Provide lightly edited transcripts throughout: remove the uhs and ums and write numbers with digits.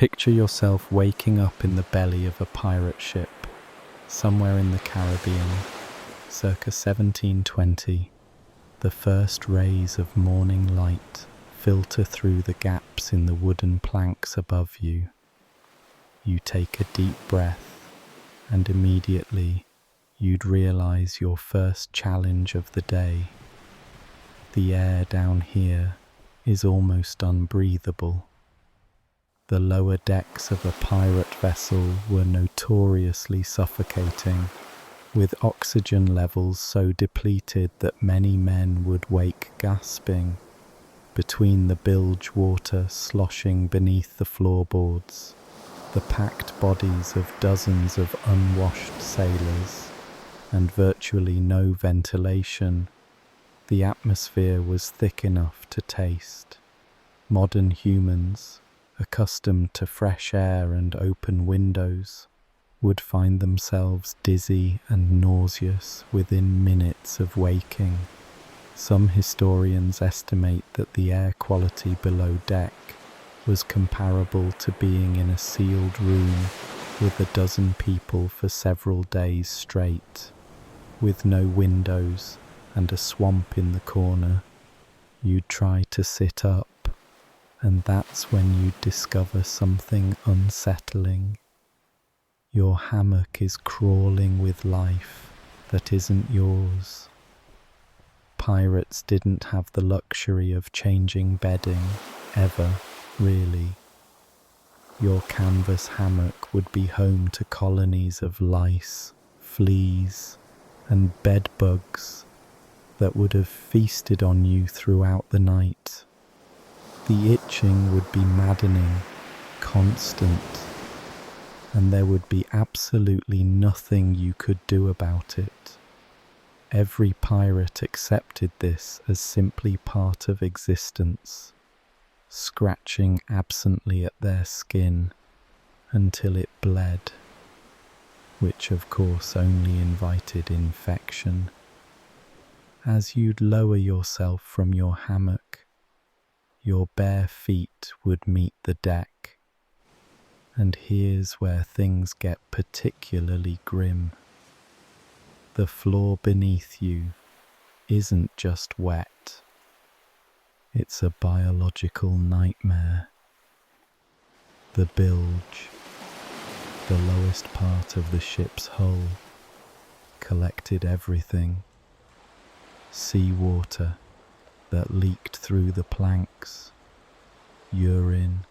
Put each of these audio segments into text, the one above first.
Picture yourself waking up in the belly of a pirate ship, somewhere in the Caribbean, circa 1720. The first rays of morning light filter through the gaps in the wooden planks above you. You take a deep breath, and immediately you'd realize your first challenge of the day. The air down here is almost unbreathable. The lower decks of a pirate vessel were notoriously suffocating, with oxygen levels so depleted that many men would wake gasping between the bilge water sloshing beneath the floorboards, the packed bodies of dozens of unwashed sailors, and virtually no ventilation. The atmosphere was thick enough to taste. Modern humans, accustomed to fresh air and open windows, would find themselves dizzy and nauseous within minutes of waking. Some historians estimate that the air quality below deck was comparable to being in a sealed room with a dozen people for several days straight, with no windows and a swamp in the corner. You'd try to sit up, and that's when you discover something unsettling. Your hammock is crawling with life that isn't yours. Pirates didn't have the luxury of changing bedding, ever, really. Your canvas hammock would be home to colonies of lice, fleas, and bed bugs that would have feasted on you throughout the night. The itching would be maddening, constant, and there would be absolutely nothing you could do about it. Every pirate accepted this as simply part of existence, scratching absently at their skin until it bled, which of course only invited infection. As you'd lower yourself from your hammock, your bare feet would meet the deck. And here's where things get particularly grim. The floor beneath you isn't just wet. It's a biological nightmare. The bilge, the lowest part of the ship's hull, collected everything. Seawater that leaked through the planks, urine,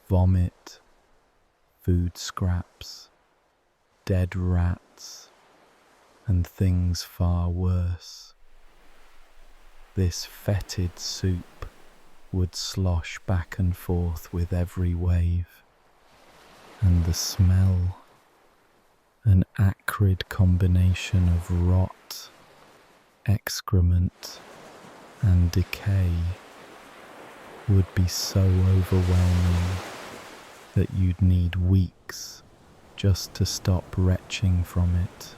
vomit, food scraps, dead rats, and things far worse. This fetid soup would slosh back and forth with every wave, and the smell, an acrid combination of rot, excrement, and decay, would be so overwhelming that you'd need weeks just to stop retching from it.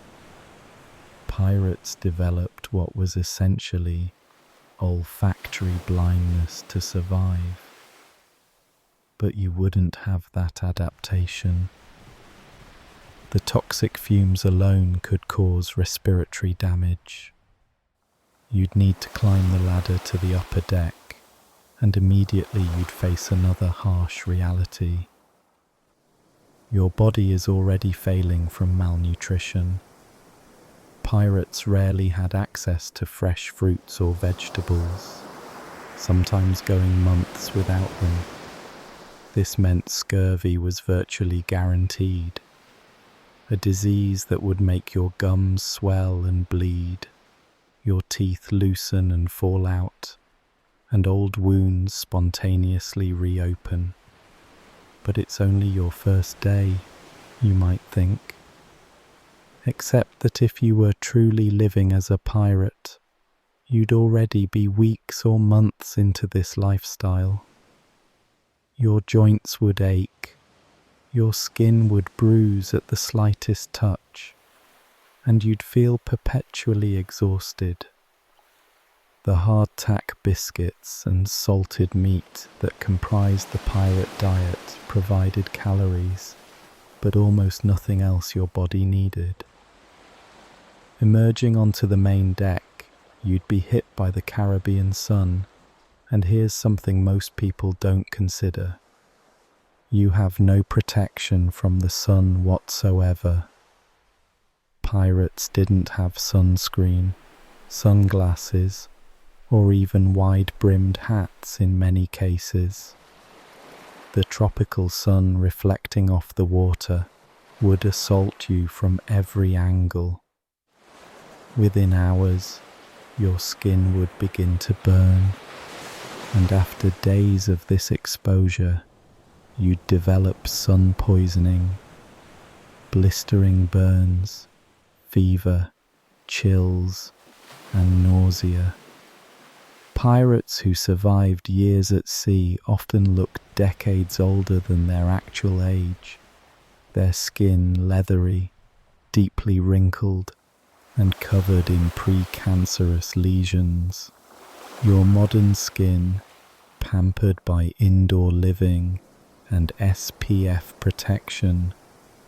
Pirates developed what was essentially olfactory blindness to survive, but you wouldn't have that adaptation. The toxic fumes alone could cause respiratory damage. You'd need to climb the ladder to the upper deck, and immediately you'd face another harsh reality. Your body is already failing from malnutrition. Pirates rarely had access to fresh fruits or vegetables, sometimes going months without them. This meant scurvy was virtually guaranteed, a disease that would make your gums swell and bleed, your teeth loosen and fall out, and old wounds spontaneously reopen. But it's only your first day, you might think. Except that if you were truly living as a pirate, you'd already be weeks or months into this lifestyle. Your joints would ache, your skin would bruise at the slightest touch, and you'd feel perpetually exhausted. The hardtack biscuits and salted meat that comprised the pirate diet provided calories, but almost nothing else your body needed. Emerging onto the main deck, you'd be hit by the Caribbean sun, and here's something most people don't consider. You have no protection from the sun whatsoever. Pirates didn't have sunscreen, sunglasses, or even wide-brimmed hats in many cases. The tropical sun reflecting off the water would assault you from every angle. Within hours, your skin would begin to burn, and after days of this exposure, you'd develop sun poisoning, blistering burns, fever, chills, and nausea. Pirates who survived years at sea often looked decades older than their actual age, their skin leathery, deeply wrinkled, and covered in precancerous lesions. Your modern skin, pampered by indoor living and SPF protection,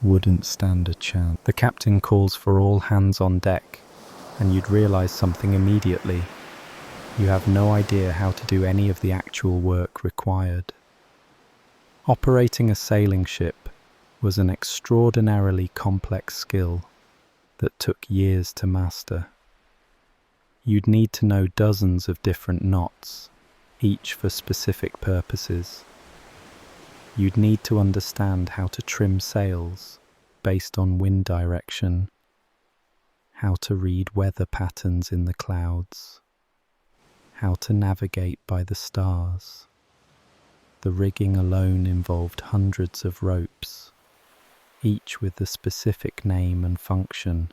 wouldn't stand a chance. The captain calls for all hands on deck, and you'd realise something immediately. You have no idea how to do any of the actual work required. Operating a sailing ship was an extraordinarily complex skill that took years to master. You'd need to know dozens of different knots, each for specific purposes. You'd need to understand how to trim sails based on wind direction, how to read weather patterns in the clouds, how to navigate by the stars. The rigging alone involved hundreds of ropes, each with a specific name and function.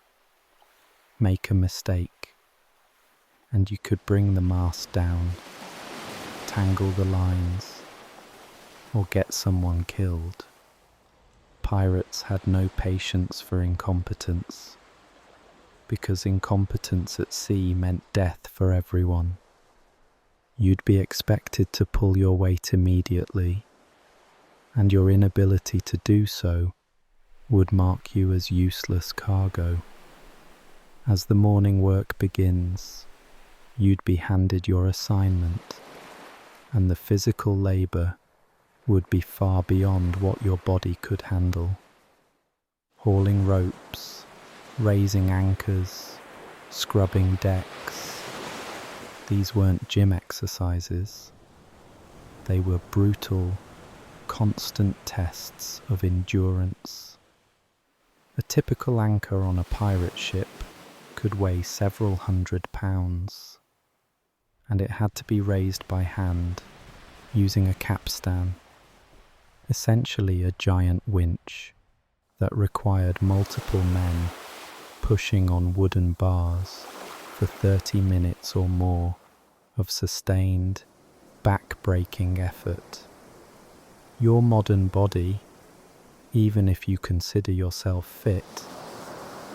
Make a mistake, and you could bring the mast down, tangle the lines, or get someone killed. Pirates had no patience for incompetence, because incompetence at sea meant death for everyone. You'd be expected to pull your weight immediately, and your inability to do so would mark you as useless cargo. As the morning work begins, you'd be handed your assignment, and the physical labour would be far beyond what your body could handle. Hauling ropes, raising anchors, scrubbing decks. These weren't gym exercises. They were brutal, constant tests of endurance. A typical anchor on a pirate ship could weigh several hundred pounds, and it had to be raised by hand using a capstan, essentially a giant winch that required multiple men pushing on wooden bars for 30 minutes or more of sustained, back-breaking effort. Your modern body, even if you consider yourself fit,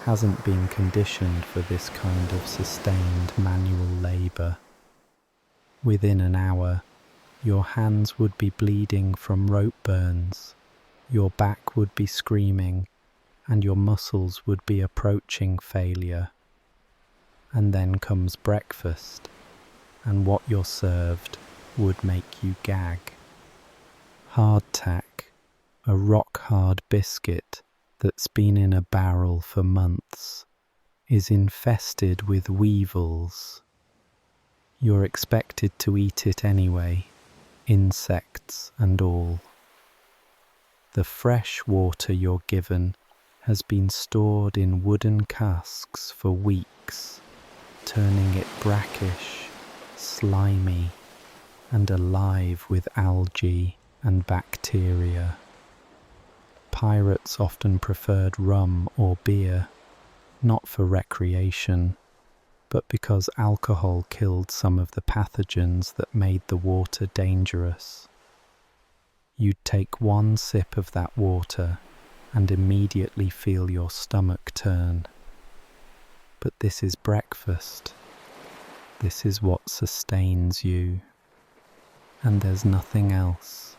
hasn't been conditioned for this kind of sustained manual labour. Within an hour, your hands would be bleeding from rope burns, your back would be screaming, and your muscles would be approaching failure. And then comes breakfast, and what you're served would make you gag. Hardtack, a rock-hard biscuit that's been in a barrel for months, is infested with weevils. You're expected to eat it anyway, insects and all. The fresh water you're given has been stored in wooden casks for weeks, turning it brackish, slimy, and alive with algae and bacteria. Pirates often preferred rum or beer, not for recreation, but because alcohol killed some of the pathogens that made the water dangerous. You'd take one sip of that water and immediately feel your stomach turn. But this is breakfast. This is what sustains you, and there's nothing else.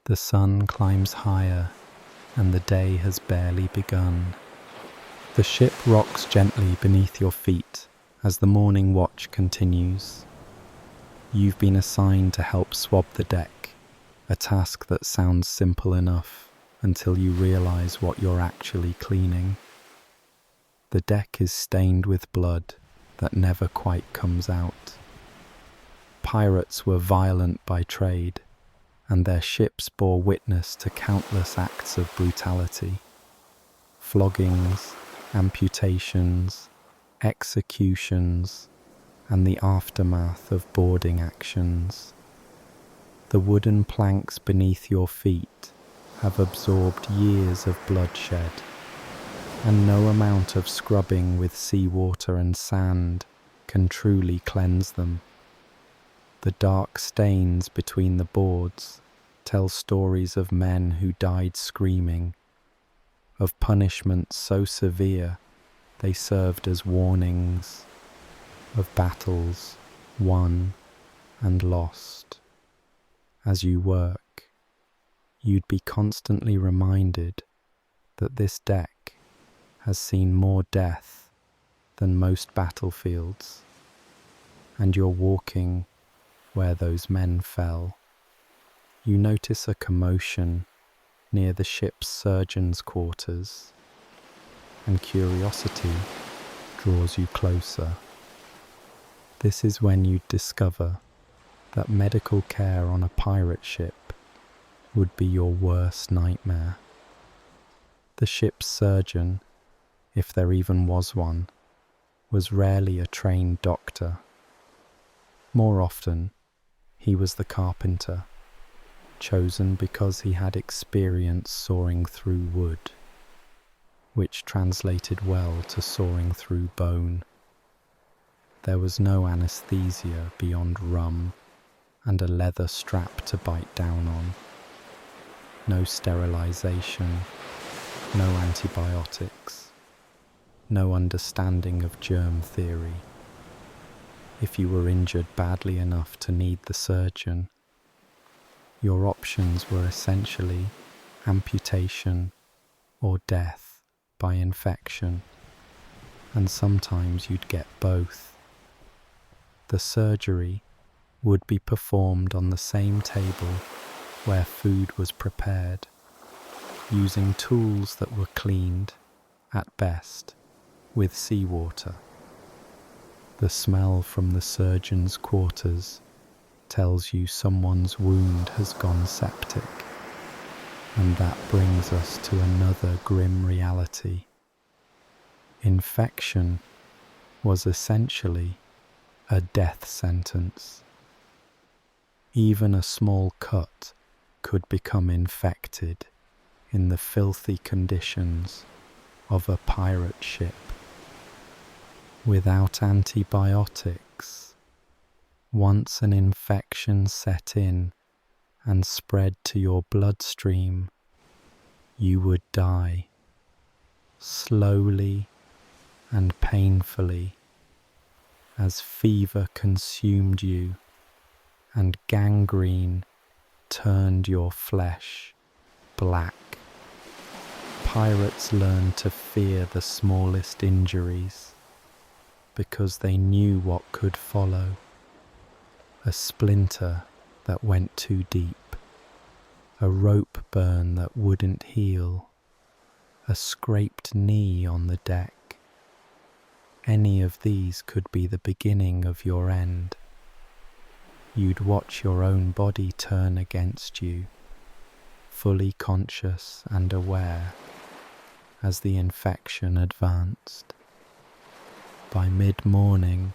The sun climbs higher, and the day has barely begun. The ship rocks gently beneath your feet as the morning watch continues. You've been assigned to help swab the deck, a task that sounds simple enough until you realize what you're actually cleaning. The deck is stained with blood that never quite comes out. Pirates were violent by trade, and their ships bore witness to countless acts of brutality. Floggings, amputations, executions, and the aftermath of boarding actions. The wooden planks beneath your feet have absorbed years of bloodshed, and no amount of scrubbing with seawater and sand can truly cleanse them. The dark stains between the boards tell stories of men who died screaming, of punishments so severe they served as warnings, of battles won and lost. As you work, you'd be constantly reminded that this deck has seen more death than most battlefields, and you're walking where those men fell. You notice a commotion near the ship's surgeon's quarters, and curiosity draws you closer. This is when you discover that medical care on a pirate ship would be your worst nightmare. The ship's surgeon, if there even was one, was rarely a trained doctor. More often, he was the carpenter, chosen because he had experience sawing through wood, which translated well to sawing through bone. There was no anesthesia beyond rum and a leather strap to bite down on. No sterilization, no antibiotics, no understanding of germ theory. If you were injured badly enough to need the surgeon, your options were essentially amputation or death by infection, and sometimes you'd get both. The surgery would be performed on the same table where food was prepared, using tools that were cleaned, at best, with seawater. The smell from the surgeon's quarters tells you someone's wound has gone septic, and that brings us to another grim reality. Infection was essentially a death sentence. Even a small cut could become infected in the filthy conditions of a pirate ship. Without antibiotics, once an infection set in and spread to your bloodstream, you would die, slowly and painfully, as fever consumed you and gangrene turned your flesh black. Pirates learned to fear the smallest injuries because they knew what could follow. A splinter that went too deep, a rope burn that wouldn't heal, a scraped knee on the deck. Any of these could be the beginning of your end. You'd watch your own body turn against you, fully conscious and aware as the infection advanced. By mid-morning,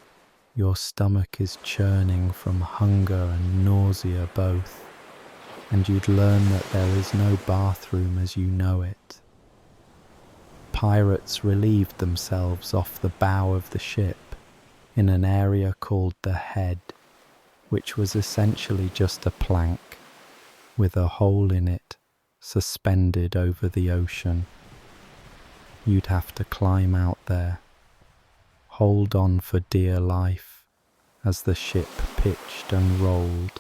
your stomach is churning from hunger and nausea both, and you'd learn that there is no bathroom as you know it. Pirates relieved themselves off the bow of the ship in an area called the head, which was essentially just a plank with a hole in it suspended over the ocean. You'd have to climb out there, hold on for dear life, as the ship pitched and rolled,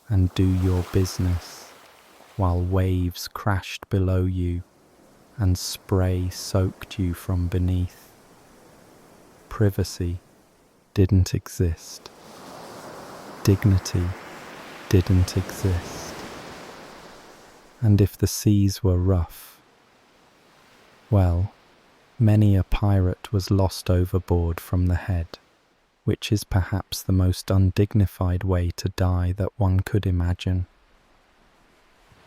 and do your business while waves crashed below you and spray soaked you from beneath. Privacy didn't exist. Dignity didn't exist. And if the seas were rough, well, many a pirate was lost overboard from the head, which is perhaps the most undignified way to die that one could imagine.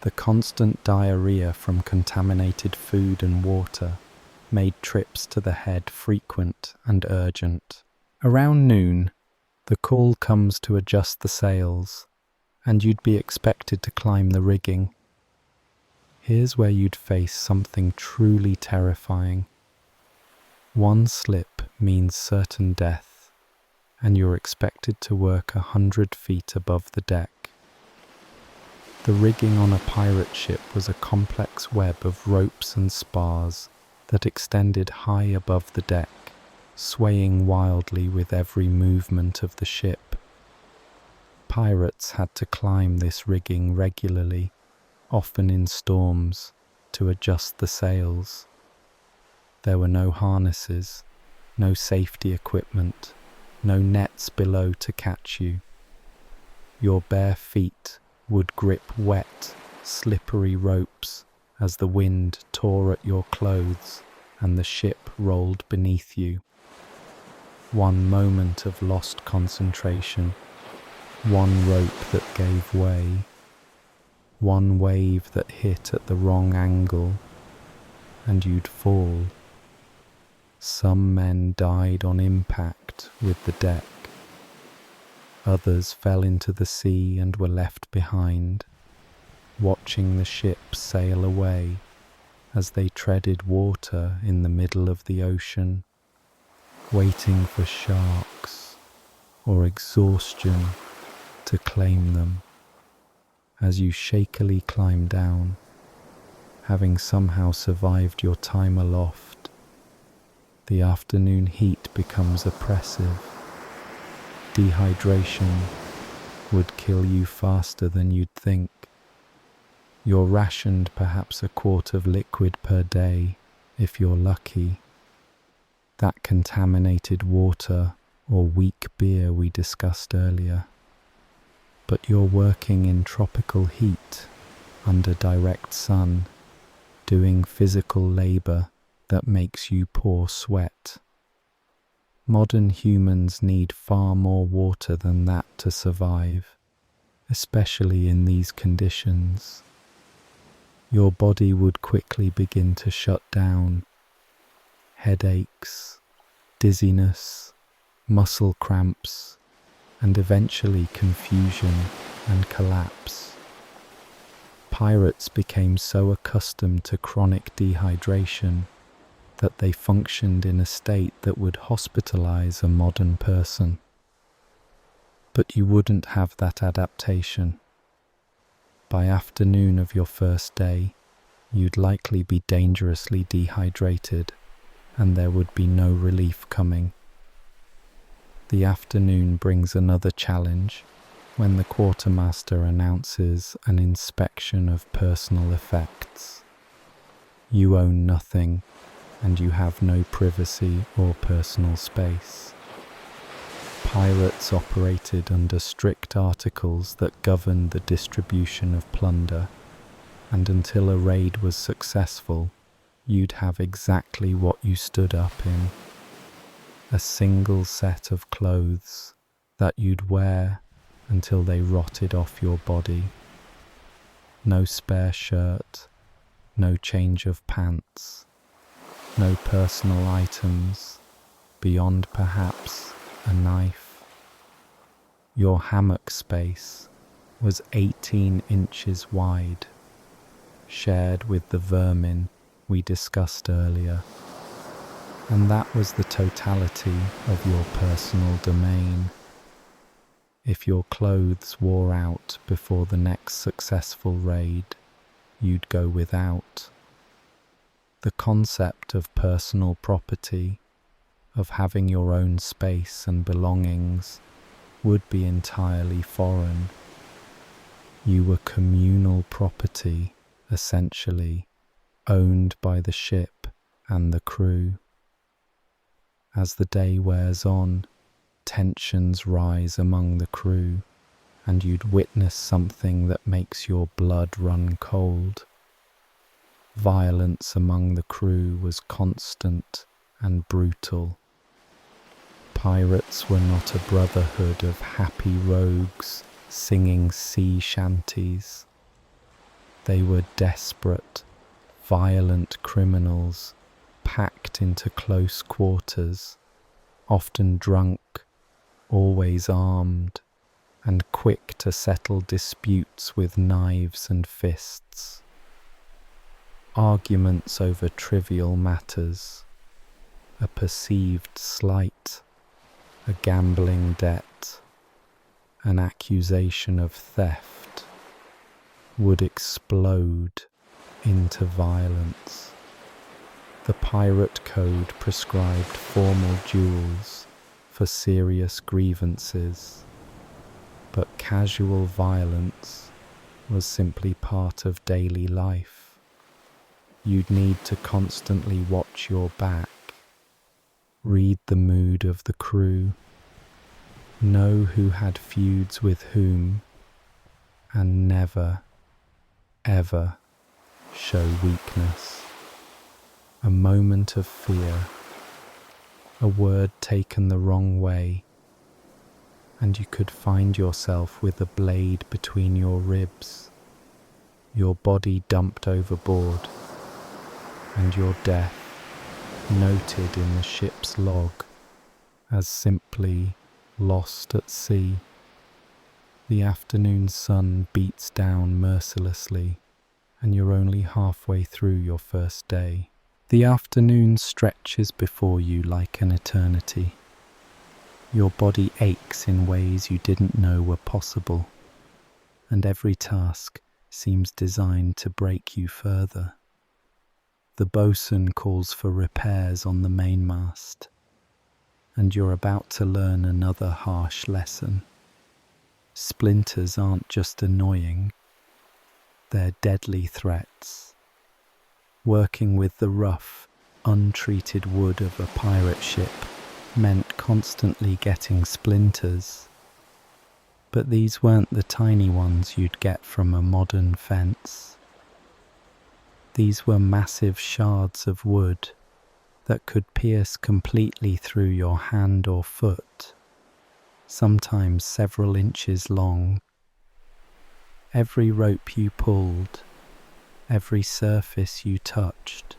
The constant diarrhea from contaminated food and water made trips to the head frequent and urgent. Around noon, the call comes to adjust the sails, and you'd be expected to climb the rigging. Here's where you'd face something truly terrifying. One slip means certain death, and you're expected to work 100 feet above the deck. The rigging on a pirate ship was a complex web of ropes and spars that extended high above the deck, swaying wildly with every movement of the ship. Pirates had to climb this rigging regularly, often in storms, to adjust the sails. There were no harnesses, no safety equipment, no nets below to catch you. Your bare feet would grip wet, slippery ropes as the wind tore at your clothes and the ship rolled beneath you. One moment of lost concentration, one rope that gave way, one wave that hit at the wrong angle, and you'd fall. Some men died on impact with the deck. Others fell into the sea and were left behind, watching the ship sail away as they treaded water in the middle of the ocean, waiting for sharks or exhaustion to claim them. As you shakily climb down, having somehow survived your time aloft, the afternoon heat becomes oppressive. Dehydration would kill you faster than you'd think. You're rationed perhaps a quart of liquid per day, if you're lucky. That contaminated water or weak beer we discussed earlier. But you're working in tropical heat, under direct sun, doing physical labor that makes you pour sweat. Modern humans need far more water than that to survive, especially in these conditions. Your body would quickly begin to shut down. Headaches, dizziness, muscle cramps, and eventually confusion and collapse. Pirates became so accustomed to chronic dehydration that they functioned in a state that would hospitalize a modern person. But you wouldn't have that adaptation. By afternoon of your first day, you'd likely be dangerously dehydrated, and there would be no relief coming. The afternoon brings another challenge when the quartermaster announces an inspection of personal effects. You own nothing, and you have no privacy or personal space. Pirates operated under strict articles that governed the distribution of plunder, and until a raid was successful, you'd have exactly what you stood up in. A single set of clothes that you'd wear until they rotted off your body. No spare shirt, no change of pants, no personal items, beyond perhaps a knife. Your hammock space was 18 inches wide, shared with the vermin we discussed earlier, and that was the totality of your personal domain. If your clothes wore out before the next successful raid, you'd go without. The concept of personal property, of having your own space and belongings, would be entirely foreign. You were communal property, essentially, owned by the ship and the crew. As the day wears on, tensions rise among the crew, and you'd witness something that makes your blood run cold. Violence among the crew was constant and brutal. Pirates were not a brotherhood of happy rogues singing sea shanties. They were desperate, violent criminals packed into close quarters, often drunk, always armed, and quick to settle disputes with knives and fists. Arguments over trivial matters, a perceived slight, a gambling debt, an accusation of theft, would explode into violence. The pirate code prescribed formal duels for serious grievances, but casual violence was simply part of daily life. You'd need to constantly watch your back, read the mood of the crew, know who had feuds with whom, and never, ever show weakness. A moment of fear, a word taken the wrong way, and you could find yourself with a blade between your ribs, your body dumped overboard, and your death noted in the ship's log as simply lost at sea. The afternoon sun beats down mercilessly, and you're only halfway through your first day. The afternoon stretches before you like an eternity. Your body aches in ways you didn't know were possible, and every task seems designed to break you further. The bosun calls for repairs on the mainmast, and you're about to learn another harsh lesson. Splinters aren't just annoying, they're deadly threats. Working with the rough, untreated wood of a pirate ship meant constantly getting splinters. But these weren't the tiny ones you'd get from a modern fence. These were massive shards of wood that could pierce completely through your hand or foot, sometimes several inches long. Every rope you pulled, every surface you touched,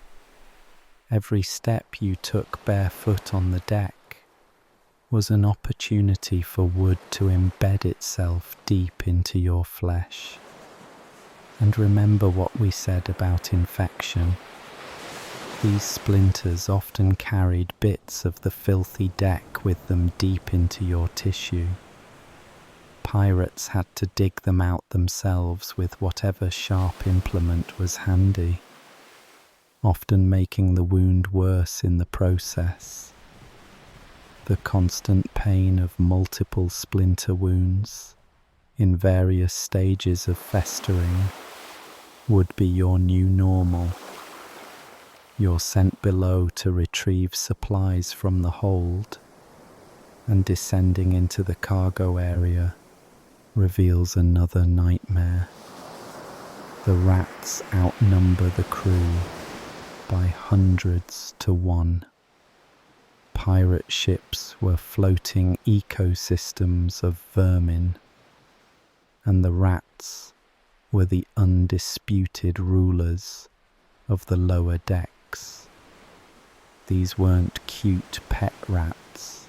every step you took barefoot on the deck was an opportunity for wood to embed itself deep into your flesh. And remember what we said about infection. These splinters often carried bits of the filthy deck with them deep into your tissue. Pirates had to dig them out themselves with whatever sharp implement was handy, often making the wound worse in the process. The constant pain of multiple splinter wounds, in various stages of festering, would be your new normal. You're sent below to retrieve supplies from the hold, and descending into the cargo area reveals another nightmare. The rats outnumber the crew by hundreds to one. Pirate ships were floating ecosystems of vermin, and the rats were the undisputed rulers of the lower decks. These weren't cute pet rats.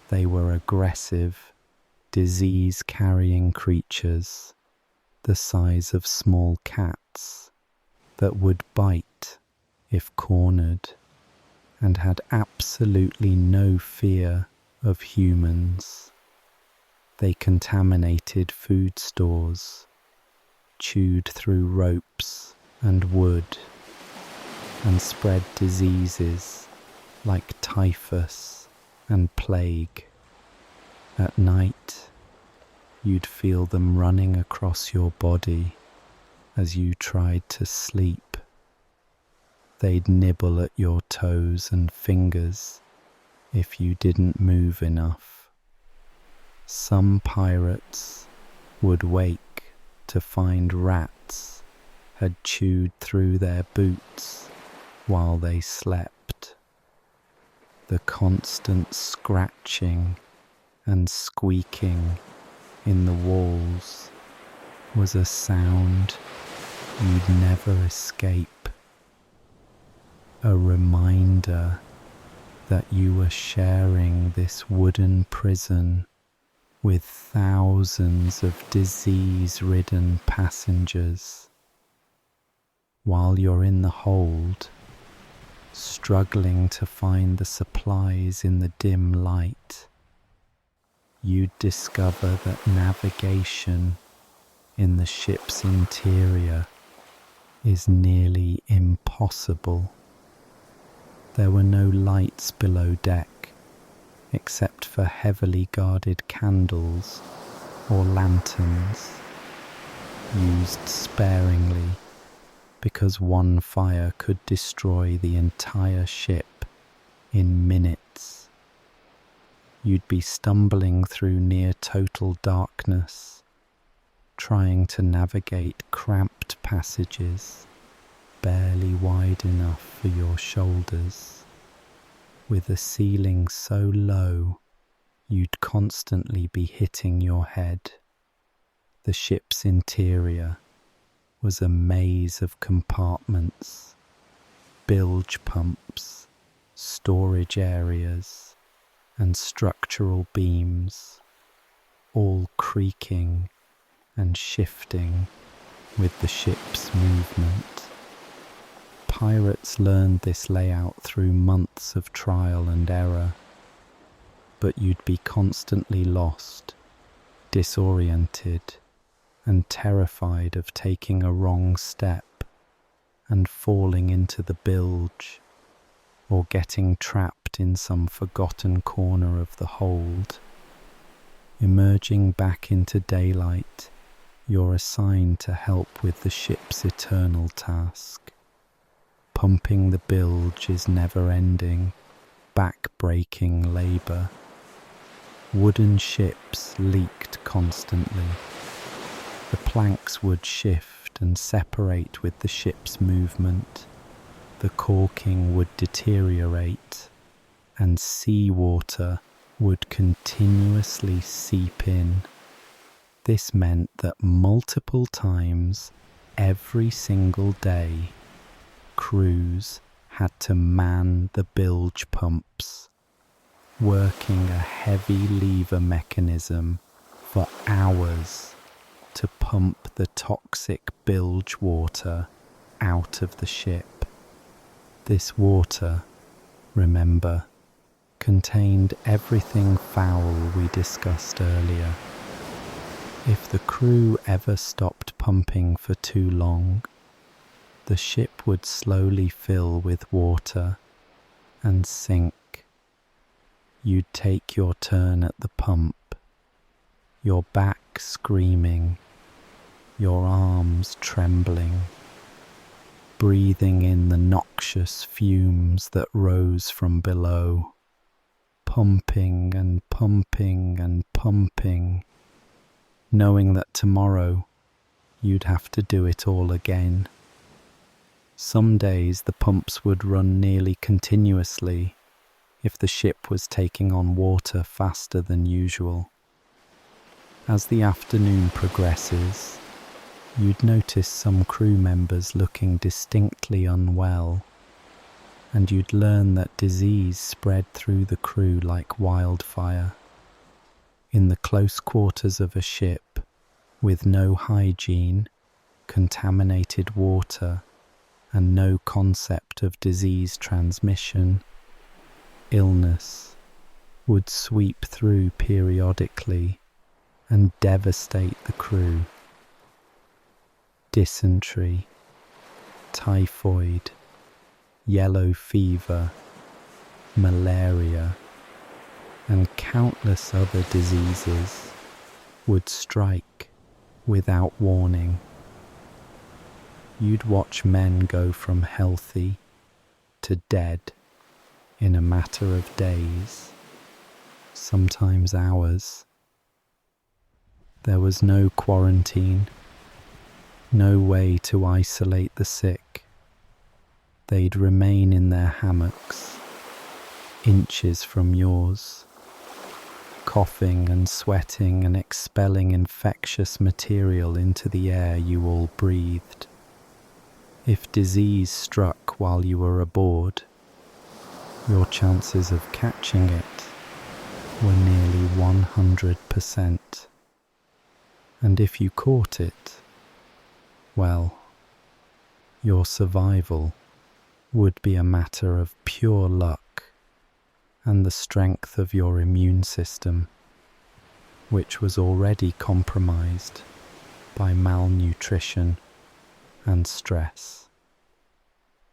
They were aggressive, disease-carrying creatures, the size of small cats, that would bite if cornered, and had absolutely no fear of humans. They contaminated food stores, chewed through ropes and wood, and spread diseases like typhus and plague. At night, you'd feel them running across your body as you tried to sleep. They'd nibble at your toes and fingers if you didn't move enough. Some pirates would wake to find rats had chewed through their boots while they slept. The constant scratching and squeaking in the walls was a sound you'd never escape, a reminder that you were sharing this wooden prison with thousands of disease-ridden passengers. While you're in the hold, struggling to find the supplies in the dim light, you'd discover that navigation in the ship's interior is nearly impossible. There were no lights below deck except for heavily guarded candles or lanterns, used sparingly because one fire could destroy the entire ship in minutes. You'd be stumbling through near total darkness, trying to navigate cramped passages barely wide enough for your shoulders, with a ceiling so low you'd constantly be hitting your head. The ship's interior was a maze of compartments, bilge pumps, storage areas, and structural beams, all creaking and shifting with the ship's movement. Pirates learned this layout through months of trial and error, but you'd be constantly lost, disoriented, and terrified of taking a wrong step and falling into the bilge, or getting trapped in some forgotten corner of the hold. Emerging back into daylight, you're assigned to help with the ship's eternal task. Pumping the bilge is never-ending, back-breaking labour. Wooden ships leaked constantly. The planks would shift and separate with the ship's movement. The caulking would deteriorate, and seawater would continuously seep in. This meant that multiple times every single day, crews had to man the bilge pumps, working a heavy lever mechanism for hours to pump the toxic bilge water out of the ship. This water, remember, contained everything foul we discussed earlier. If the crew ever stopped pumping for too long, the ship would slowly fill with water and sink. You'd take your turn at the pump, your back screaming, your arms trembling, breathing in the noxious fumes that rose from below, pumping and pumping and pumping, knowing that tomorrow you'd have to do it all again. Some days the pumps would run nearly continuously if the ship was taking on water faster than usual. As the afternoon progresses, you'd notice some crew members looking distinctly unwell, and you'd learn that disease spread through the crew like wildfire. In the close quarters of a ship, with no hygiene, contaminated water, and no concept of disease transmission, illness would sweep through periodically and devastate the crew. Dysentery, typhoid, yellow fever, malaria, and countless other diseases would strike without warning. You'd watch men go from healthy to dead in a matter of days, sometimes hours. There was no quarantine, no way to isolate the sick. They'd remain in their hammocks, inches from yours, coughing and sweating and expelling infectious material into the air you all breathed. If disease struck while you were aboard, your chances of catching it were nearly 100%. And if you caught it, well, your survival would be a matter of pure luck and the strength of your immune system, which was already compromised by malnutrition and stress.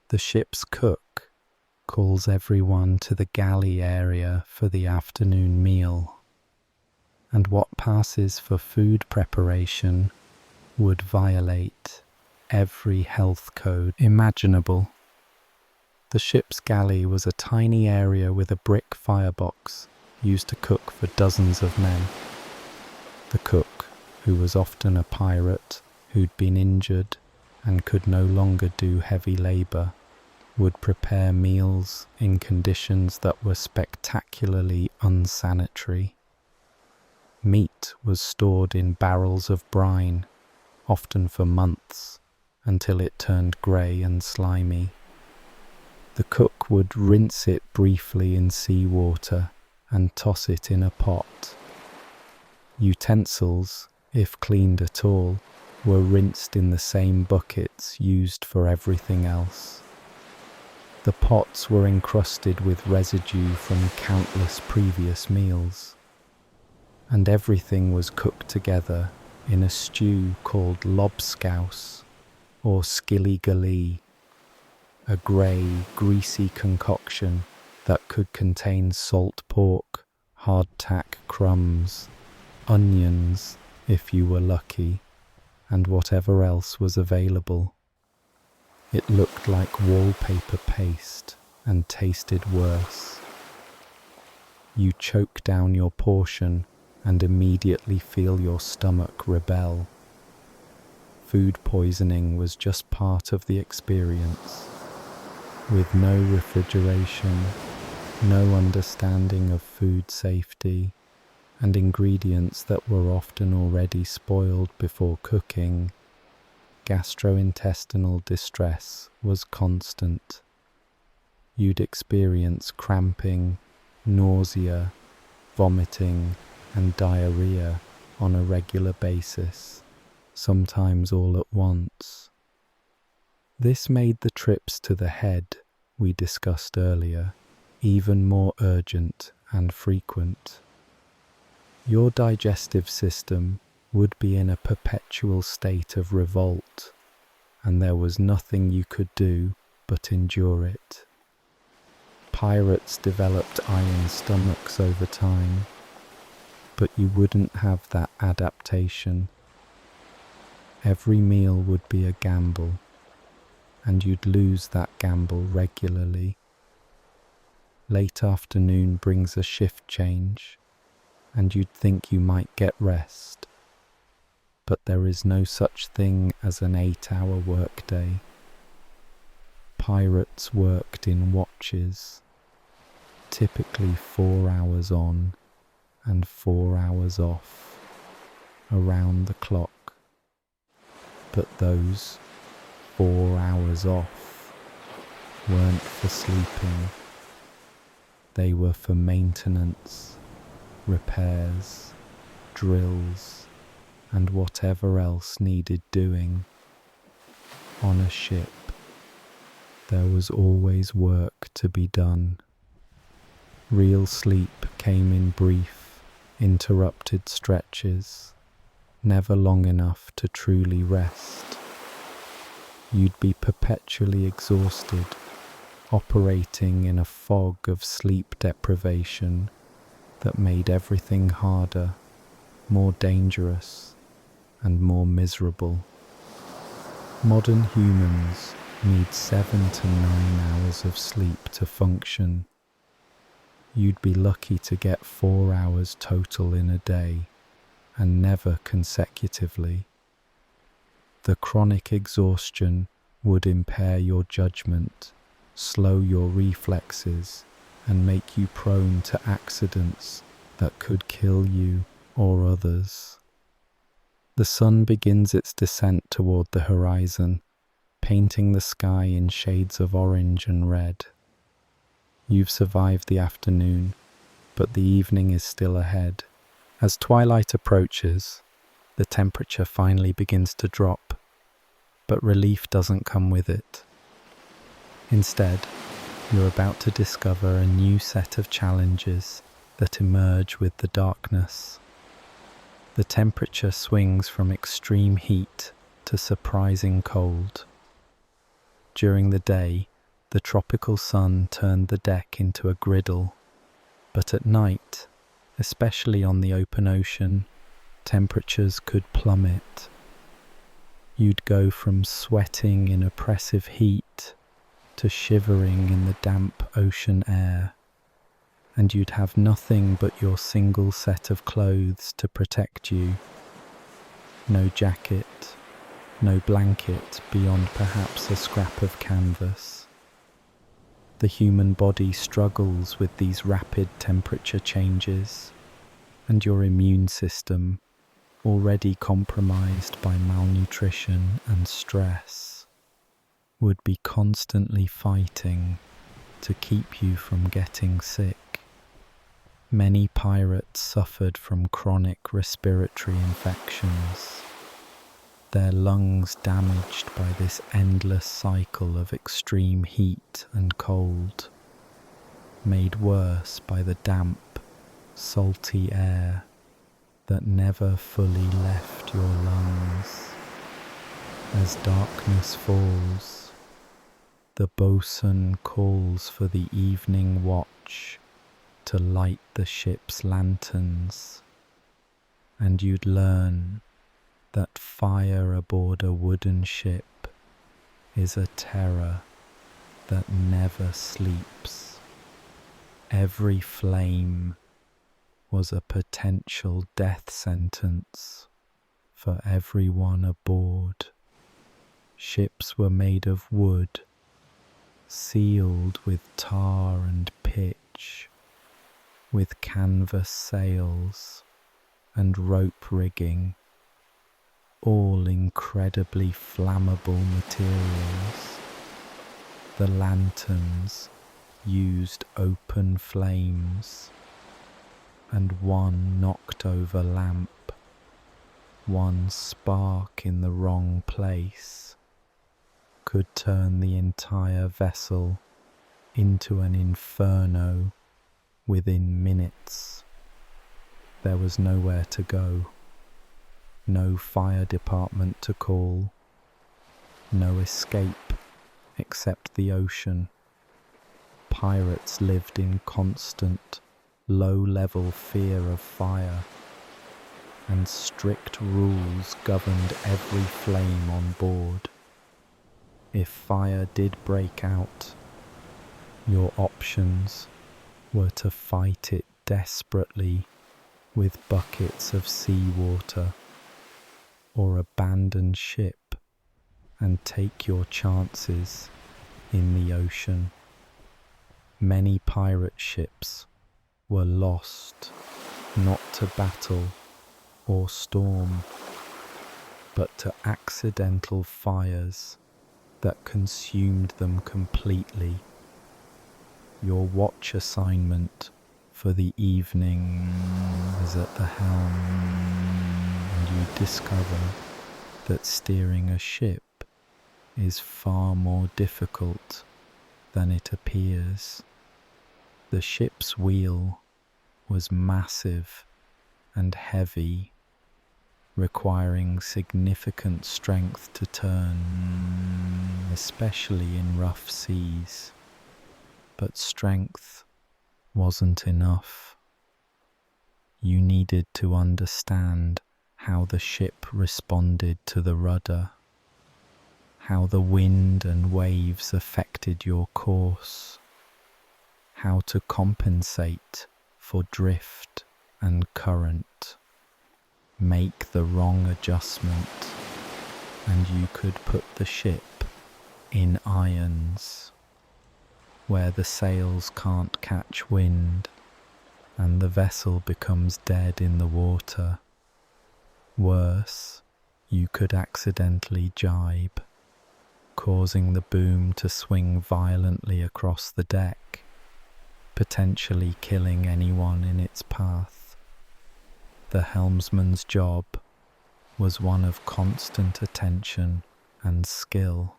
The ship's cook calls everyone to the galley area for the afternoon meal, and what passes for food preparation would violate every health code imaginable. The ship's galley was a tiny area with a brick firebox used to cook for dozens of men. The cook, who was often a pirate who'd been injured and could no longer do heavy labour, would prepare meals in conditions that were spectacularly unsanitary. Meat was stored in barrels of brine, often for months, until it turned grey and slimy. The cook would rinse it briefly in seawater and toss it in a pot. Utensils, if cleaned at all, were rinsed in the same buckets used for everything else. The pots were encrusted with residue from countless previous meals, and everything was cooked together in a stew called lobscouse or skilly-gully, a grey, greasy concoction that could contain salt pork, hardtack crumbs, onions, if you were lucky, and whatever else was available. It looked like wallpaper paste and tasted worse. You choke down your portion and immediately feel your stomach rebel. Food poisoning was just part of the experience. With no refrigeration, no understanding of food safety, and ingredients that were often already spoiled before cooking, gastrointestinal distress was constant. You'd experience cramping, nausea, vomiting, and diarrhea on a regular basis, sometimes all at once. This made the trips to the head we discussed earlier even more urgent and frequent. Your digestive system would be in a perpetual state of revolt, and there was nothing you could do but endure it. Pirates developed iron stomachs over time, but you wouldn't have that adaptation. Every meal would be a gamble, and you'd lose that gamble regularly. Late afternoon brings a shift change, and you'd think you might get rest. But there is no such thing as an 8-hour workday. Pirates worked in watches, typically 4 hours on and 4 hours off, around the clock. But those 4 hours off weren't for sleeping. They were for maintenance, repairs, drills, and whatever else needed doing. On a ship, there was always work to be done. Real sleep came in brief, interrupted stretches, never long enough to truly rest. You'd be perpetually exhausted, operating in a fog of sleep deprivation, that made everything harder, more dangerous, and more miserable. Modern humans need 7 to 9 hours of sleep to function. You'd be lucky to get 4 hours total in a day, and never consecutively. The chronic exhaustion would impair your judgment, slow your reflexes, and make you prone to accidents that could kill you or others. The sun begins its descent toward the horizon, painting the sky in shades of orange and red. You've survived the afternoon, but the evening is still ahead. As twilight approaches, the temperature finally begins to drop, but relief doesn't come with it. Instead, you're about to discover a new set of challenges that emerge with the darkness. The temperature swings from extreme heat to surprising cold. During the day, the tropical sun turned the deck into a griddle, but at night, especially on the open ocean, temperatures could plummet. You'd go from sweating in oppressive heat to shivering in the damp ocean air, and you'd have nothing but your single set of clothes to protect you. No jacket, no blanket beyond perhaps a scrap of canvas. The human body struggles with these rapid temperature changes, and your immune system, already compromised by malnutrition and stress, would be constantly fighting to keep you from getting sick. Many pirates suffered from chronic respiratory infections, their lungs damaged by this endless cycle of extreme heat and cold, made worse by the damp, salty air that never fully left your lungs. As darkness falls, the boatswain calls for the evening watch to light the ship's lanterns, and you'd learn that fire aboard a wooden ship is a terror that never sleeps. Every flame was a potential death sentence for everyone aboard. Ships were made of wood, sealed with tar and pitch, with canvas sails and rope rigging, all incredibly flammable materials. The lanterns used open flames, and one knocked over lamp, one spark in the wrong place, could turn the entire vessel into an inferno within minutes. There was nowhere to go. No fire department to call, no escape except the ocean. Pirates lived in constant, low-level fear of fire, and strict rules governed every flame on board. If fire did break out, your options were to fight it desperately with buckets of seawater, or abandon ship and take your chances in the ocean. Many pirate ships were lost, not to battle or storm, but to accidental fires that consumed them completely. Your watch assignment for the evening is at the helm, and you discover that steering a ship is far more difficult than it appears. The ship's wheel was massive and heavy, requiring significant strength to turn, especially in rough seas. But strength wasn't enough. You needed to understand how the ship responded to the rudder, how the wind and waves affected your course, how to compensate for drift and current. Make the wrong adjustment, and you could put the ship in irons, where the sails can't catch wind and the vessel becomes dead in the water. Worse, you could accidentally jibe, causing the boom to swing violently across the deck, potentially killing anyone in its path. The helmsman's job was one of constant attention and skill,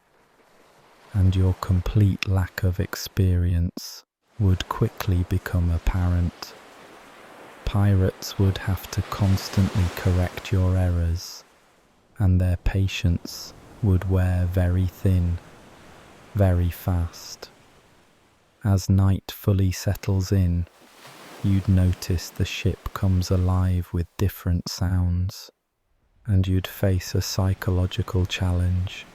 and your complete lack of experience would quickly become apparent. Pirates would have to constantly correct your errors, and their patience would wear very thin, very fast. As night fully settles in, you'd notice the ship comes alive with different sounds, and you'd face a psychological challenge.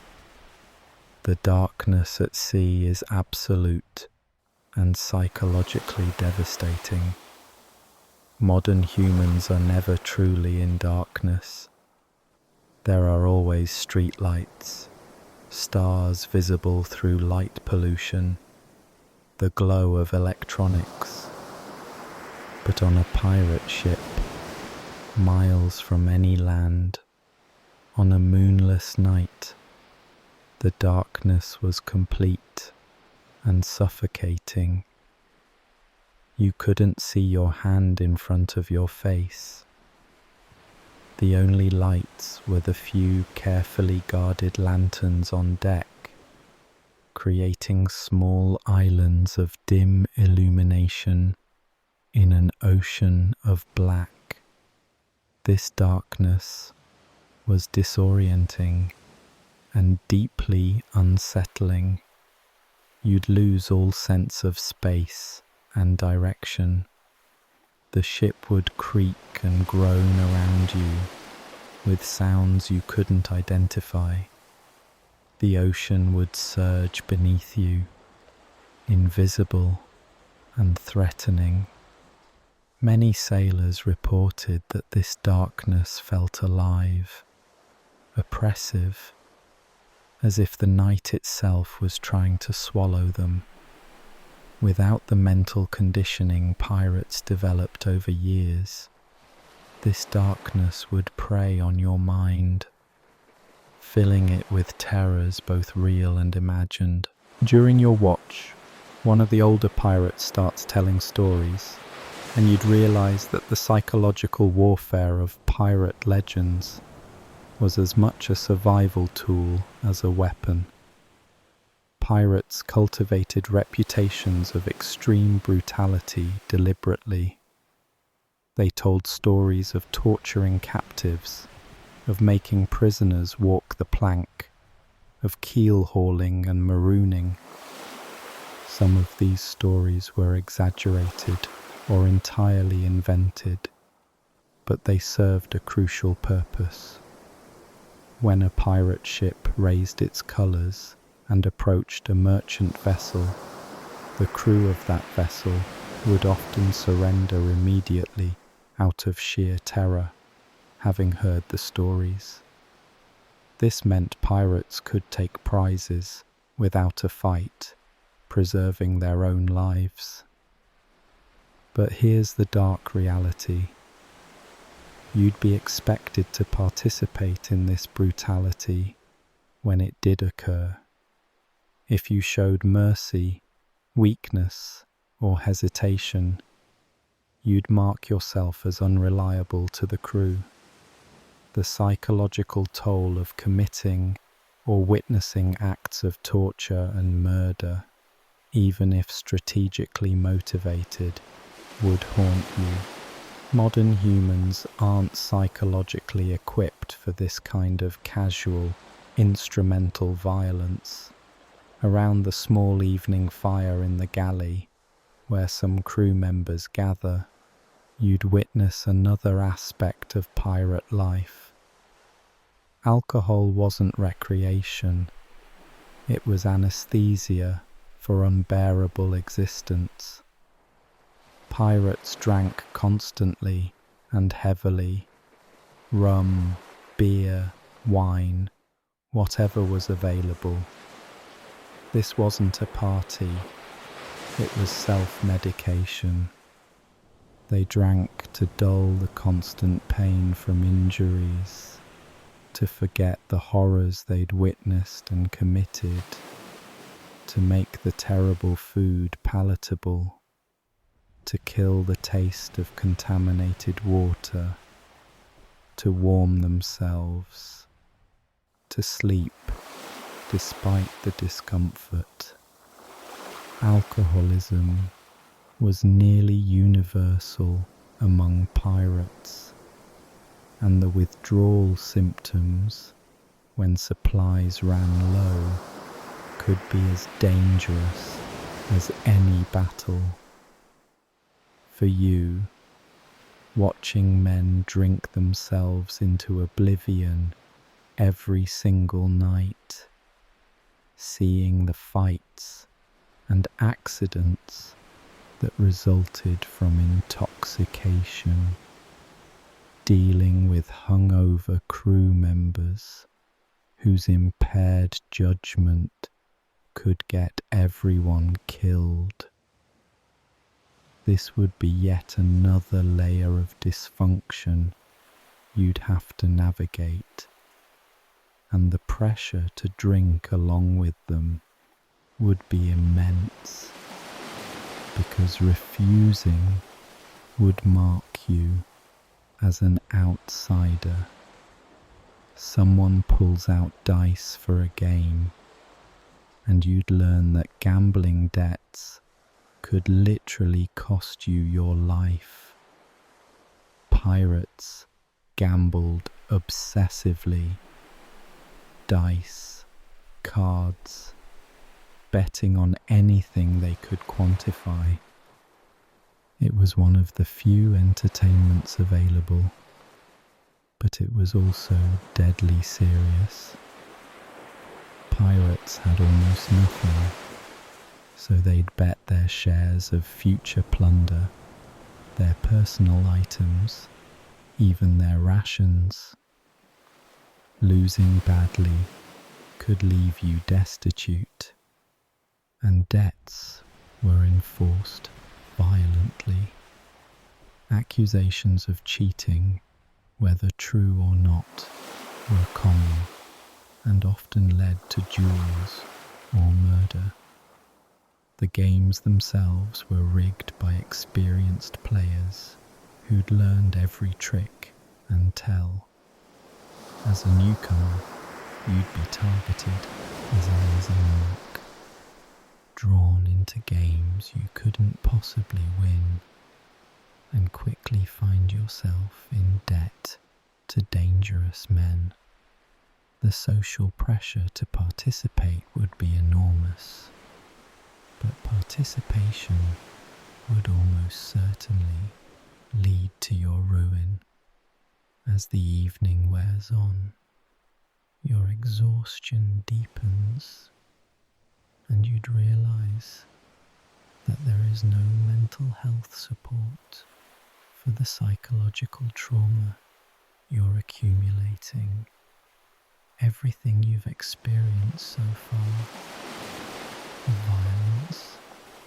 The darkness at sea is absolute and psychologically devastating. Modern humans are never truly in darkness. There are always streetlights, stars visible through light pollution, the glow of electronics. But on a pirate ship, miles from any land, on a moonless night, the darkness was complete and suffocating. You couldn't see your hand in front of your face. The only lights were the few carefully guarded lanterns on deck, creating small islands of dim illumination in an ocean of black. This darkness was disorienting and deeply unsettling. You'd lose all sense of space and direction. The ship would creak and groan around you with sounds you couldn't identify. The ocean would surge beneath you, invisible and threatening. Many sailors reported that this darkness felt alive, oppressive, as if the night itself was trying to swallow them. Without the mental conditioning pirates developed over years, this darkness would prey on your mind, filling it with terrors both real and imagined. During your watch, one of the older pirates starts telling stories, and you'd realize that the psychological warfare of pirate legends was as much a survival tool as a weapon. Pirates cultivated reputations of extreme brutality deliberately. They told stories of torturing captives, of making prisoners walk the plank, of keel hauling and marooning. Some of these stories were exaggerated or entirely invented, but they served a crucial purpose. When a pirate ship raised its colours and approached a merchant vessel, the crew of that vessel would often surrender immediately out of sheer terror, having heard the stories. This meant pirates could take prizes without a fight, preserving their own lives. But here's the dark reality. You'd be expected to participate in this brutality when it did occur. If you showed mercy, weakness, or hesitation, you'd mark yourself as unreliable to the crew. The psychological toll of committing or witnessing acts of torture and murder, even if strategically motivated, would haunt you. Modern humans aren't psychologically equipped for this kind of casual, instrumental violence. Around the small evening fire in the galley, where some crew members gather, you'd witness another aspect of pirate life. Alcohol wasn't recreation, it was anesthesia for unbearable existence. Pirates drank constantly and heavily, rum, beer, wine, whatever was available. This wasn't a party, it was self-medication. They drank to dull the constant pain from injuries, to forget the horrors they'd witnessed and committed, to make the terrible food palatable, to kill the taste of contaminated water, to warm themselves, to sleep despite the discomfort. Alcoholism was nearly universal among pirates, and the withdrawal symptoms when supplies ran low could be as dangerous as any battle. For you, watching men drink themselves into oblivion every single night, seeing the fights and accidents that resulted from intoxication, dealing with hungover crew members whose impaired judgment could get everyone killed. This would be yet another layer of dysfunction you'd have to navigate, and the pressure to drink along with them would be immense, because refusing would mark you as an outsider. Someone pulls out dice for a game, and you'd learn that gambling debts could literally cost you your life. Pirates gambled obsessively. Dice, cards, betting on anything they could quantify. It was one of the few entertainments available, but it was also deadly serious. Pirates had almost nothing, so they'd bet their shares of future plunder, their personal items, even their rations. Losing badly could leave you destitute, and debts were enforced violently. Accusations of cheating, whether true or not, were common and often led to duels or murder. The games themselves were rigged by experienced players who'd learned every trick and tell. As a newcomer, you'd be targeted as an easy mark, drawn into games you couldn't possibly win, and quickly find yourself in debt to dangerous men. The social pressure to participate would be enormous, but participation would almost certainly lead to your ruin. As the evening wears on, your exhaustion deepens, and you'd realize that there is no mental health support for the psychological trauma you're accumulating. Everything you've experienced so far, the violence,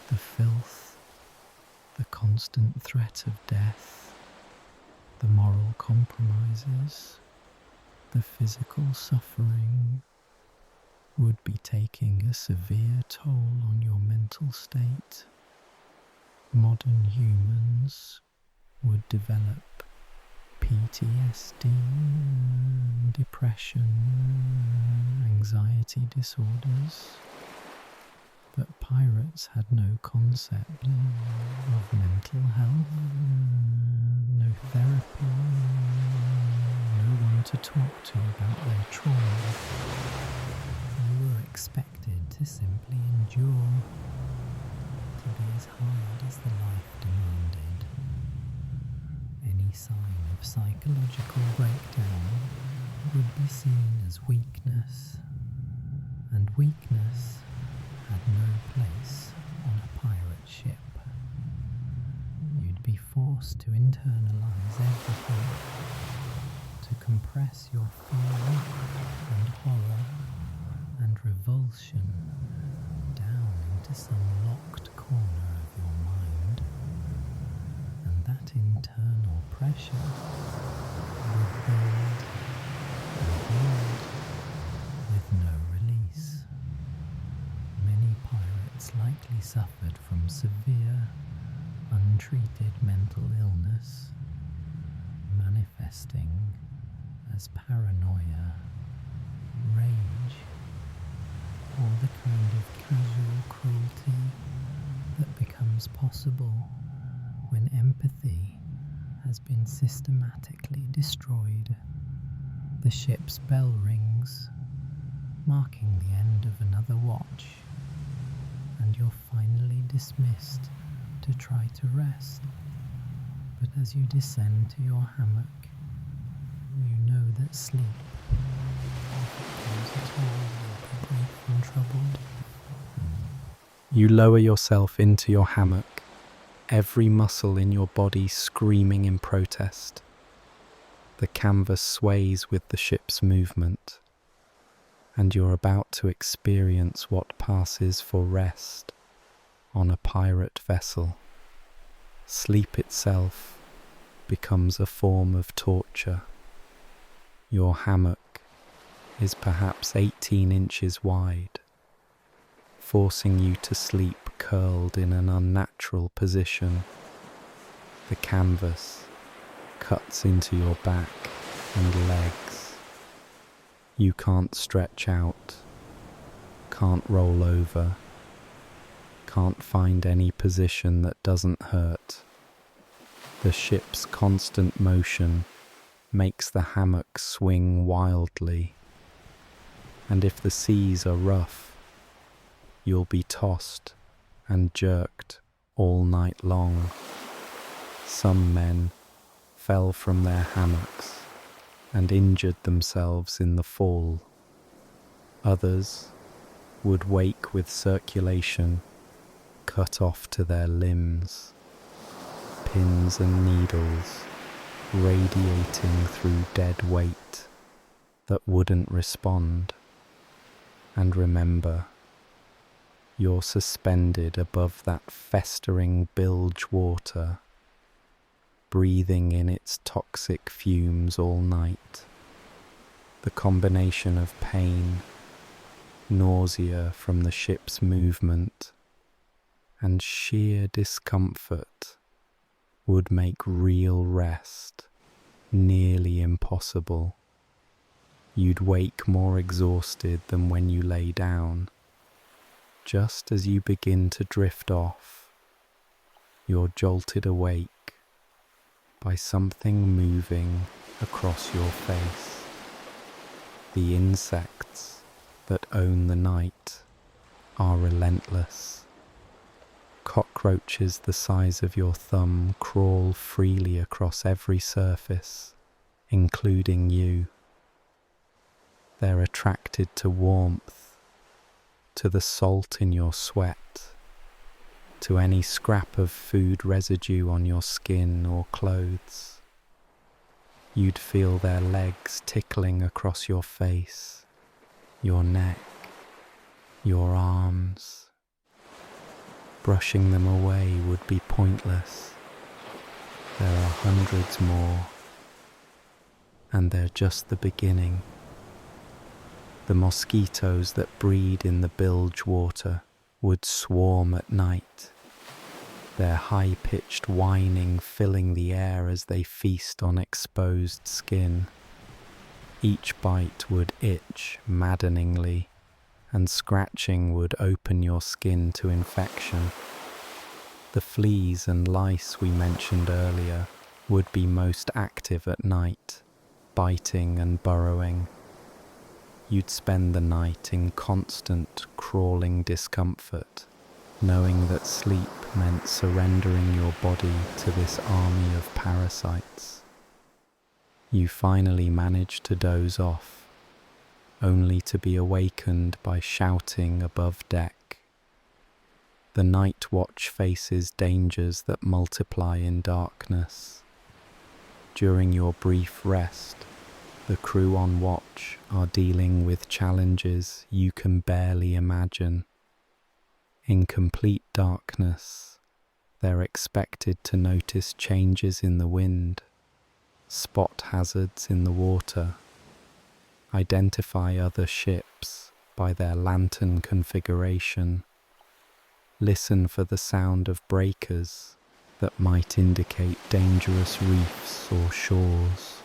the filth, the constant threat of death, the moral compromises, the physical suffering, would be taking a severe toll on your mental state. Modern humans would develop PTSD, depression, anxiety disorders, but pirates had no concept of mental health, no therapy, no one to talk to about their trauma. You were expected to simply endure, to be as hard as the life demanded. sign of psychological breakdown would be seen as weakness, and weakness had no place on a pirate ship. You'd be forced to internalize everything, to compress your fear and horror and revulsion down into some locked corner of your mind, and that internal pressure would build and build with no release. Many pirates likely suffered from severe, untreated mental illness, manifesting as paranoia, rage, or the kind of casual cruelty that becomes possible when empathy has been systematically destroyed. The ship's bell rings, marking the end of another watch, and you're finally dismissed to try to rest. But as you descend to your hammock, you know that sleep, if it comes at all, will be brief and troubled. You lower yourself into your hammock, every muscle in your body screaming in protest. The canvas sways with the ship's movement, and you're about to experience what passes for rest on a pirate vessel. Sleep itself becomes a form of torture. Your hammock is perhaps 18 inches wide, forcing you to sleep curled in an unnatural position. The canvas cuts into your back and legs. You can't stretch out, can't roll over, can't find any position that doesn't hurt. The ship's constant motion makes the hammock swing wildly, and if the seas are rough, you'll be tossed and jerked all night long. Some men fell from their hammocks and injured themselves in the fall. Others would wake with circulation cut off to their limbs, pins and needles radiating through dead weight that wouldn't respond. And remember, you're suspended above that festering bilge water, breathing in its toxic fumes all night. The combination of pain, nausea from the ship's movement, and sheer discomfort would make real rest nearly impossible. You'd wake more exhausted than when you lay down. Just as you begin to drift off, you're jolted awake by something moving across your face. The insects that own the night are relentless. Cockroaches the size of your thumb crawl freely across every surface, including you. They're attracted to warmth, to the salt in your sweat, to any scrap of food residue on your skin or clothes. You'd feel their legs tickling across your face, your neck, your arms. Brushing them away would be pointless. There are hundreds more, and they're just the beginning. The mosquitoes that breed in the bilge water would swarm at night, their high-pitched whining filling the air as they feast on exposed skin. Each bite would itch maddeningly, and scratching would open your skin to infection. The fleas and lice we mentioned earlier would be most active at night, biting and burrowing. You'd spend the night in constant crawling discomfort, knowing that sleep meant surrendering your body to this army of parasites. You finally manage to doze off, only to be awakened by shouting above deck. The night watch faces dangers that multiply in darkness. During your brief rest, the crew on watch are dealing with challenges you can barely imagine. In complete darkness, they're expected to notice changes in the wind, spot hazards in the water, identify other ships by their lantern configuration, listen for the sound of breakers that might indicate dangerous reefs or shores.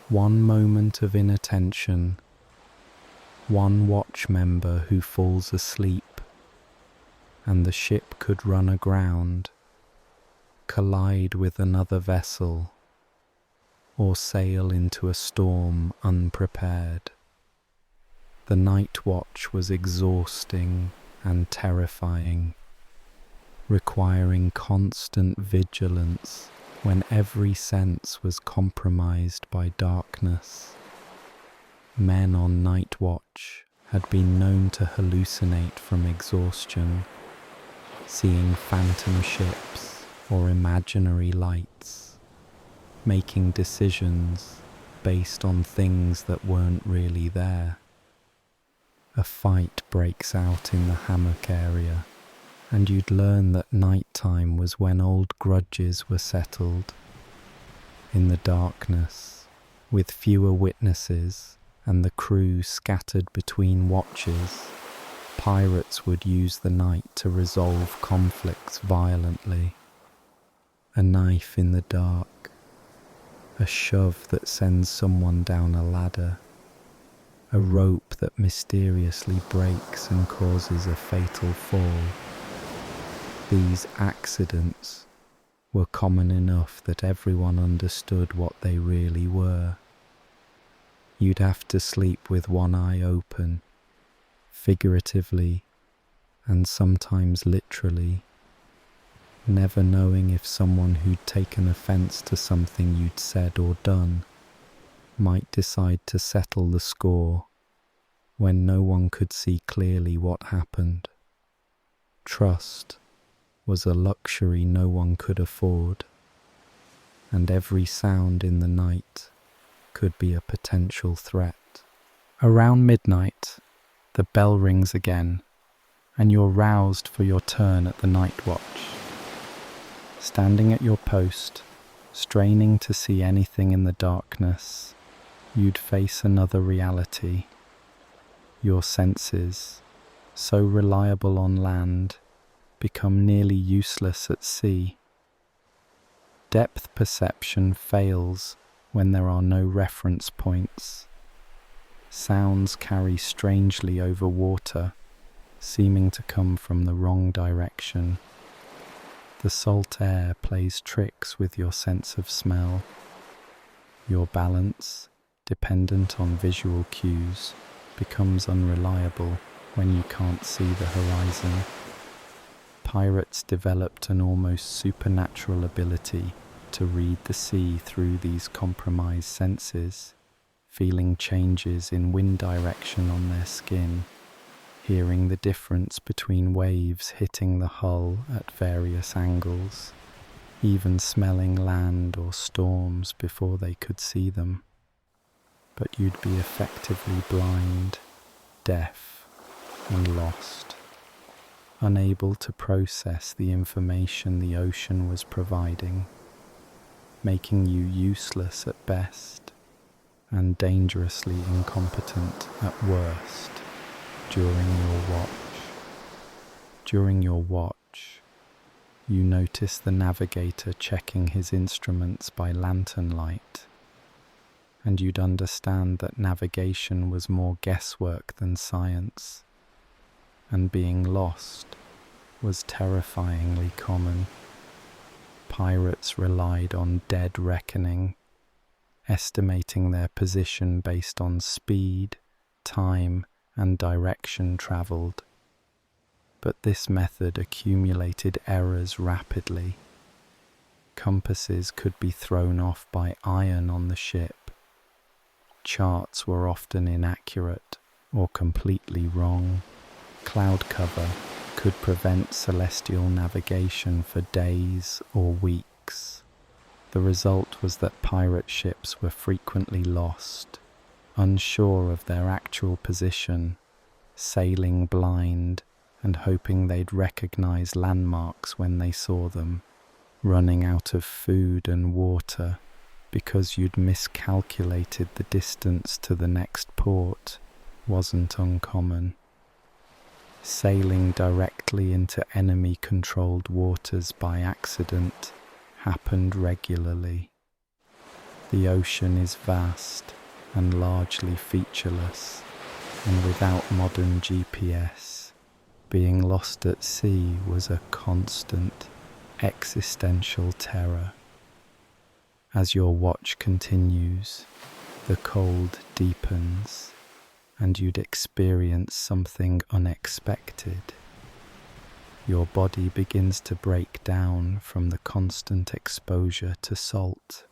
One moment of inattention, one watch member who falls asleep, and the ship could run aground, collide with another vessel, or sail into a storm unprepared. The night watch was exhausting and terrifying, requiring constant vigilance when every sense was compromised by darkness. Men on night watch had been known to hallucinate from exhaustion, seeing phantom ships or imaginary lights, making decisions based on things that weren't really there. A fight breaks out in the hammock area, and you'd learn that nighttime was when old grudges were settled. In the darkness, with fewer witnesses and the crew scattered between watches, pirates would use the night to resolve conflicts violently. A knife in the dark, a shove that sends someone down a ladder, a rope that mysteriously breaks and causes a fatal fall. These accidents were common enough that everyone understood what they really were. You'd have to sleep with one eye open, figuratively and sometimes literally, never knowing if someone who'd taken offense to something you'd said or done might decide to settle the score when no one could see clearly what happened. Trust was a luxury no one could afford, and every sound in the night could be a potential threat. Around midnight, the bell rings again, and you're roused for your turn at the night watch. Standing at your post, straining to see anything in the darkness, you'd face another reality. Your senses, so reliable on land, become nearly useless at sea. Depth perception fails when there are no reference points. Sounds carry strangely over water, seeming to come from the wrong direction. The salt air plays tricks with your sense of smell. Your balance, dependent on visual cues, becomes unreliable when you can't see the horizon. Pirates developed an almost supernatural ability to read the sea through these compromised senses, feeling changes in wind direction on their skin, hearing the difference between waves hitting the hull at various angles, even smelling land or storms before they could see them. But you'd be effectively blind, deaf, and lost, unable to process the information the ocean was providing, making you useless at best and dangerously incompetent at worst during your watch. During your watch, you notice the navigator checking his instruments by lantern light, and you'd understand that navigation was more guesswork than science, and being lost was terrifyingly common. Pirates relied on dead reckoning, estimating their position based on speed, time, and direction travelled. But this method accumulated errors rapidly. Compasses could be thrown off by iron on the ship. Charts were often inaccurate or completely wrong. Cloud cover could prevent celestial navigation for days or weeks. The result was that pirate ships were frequently lost, unsure of their actual position, sailing blind and hoping they'd recognize landmarks when they saw them, running out of food and water because you'd miscalculated the distance to the next port wasn't uncommon. Sailing directly into enemy-controlled waters by accident happened regularly. The ocean is vast and largely featureless, and without modern GPS, being lost at sea was a constant, existential terror. As your watch continues, the cold deepens, and you'd experience something unexpected. Your body begins to break down from the constant exposure to salt.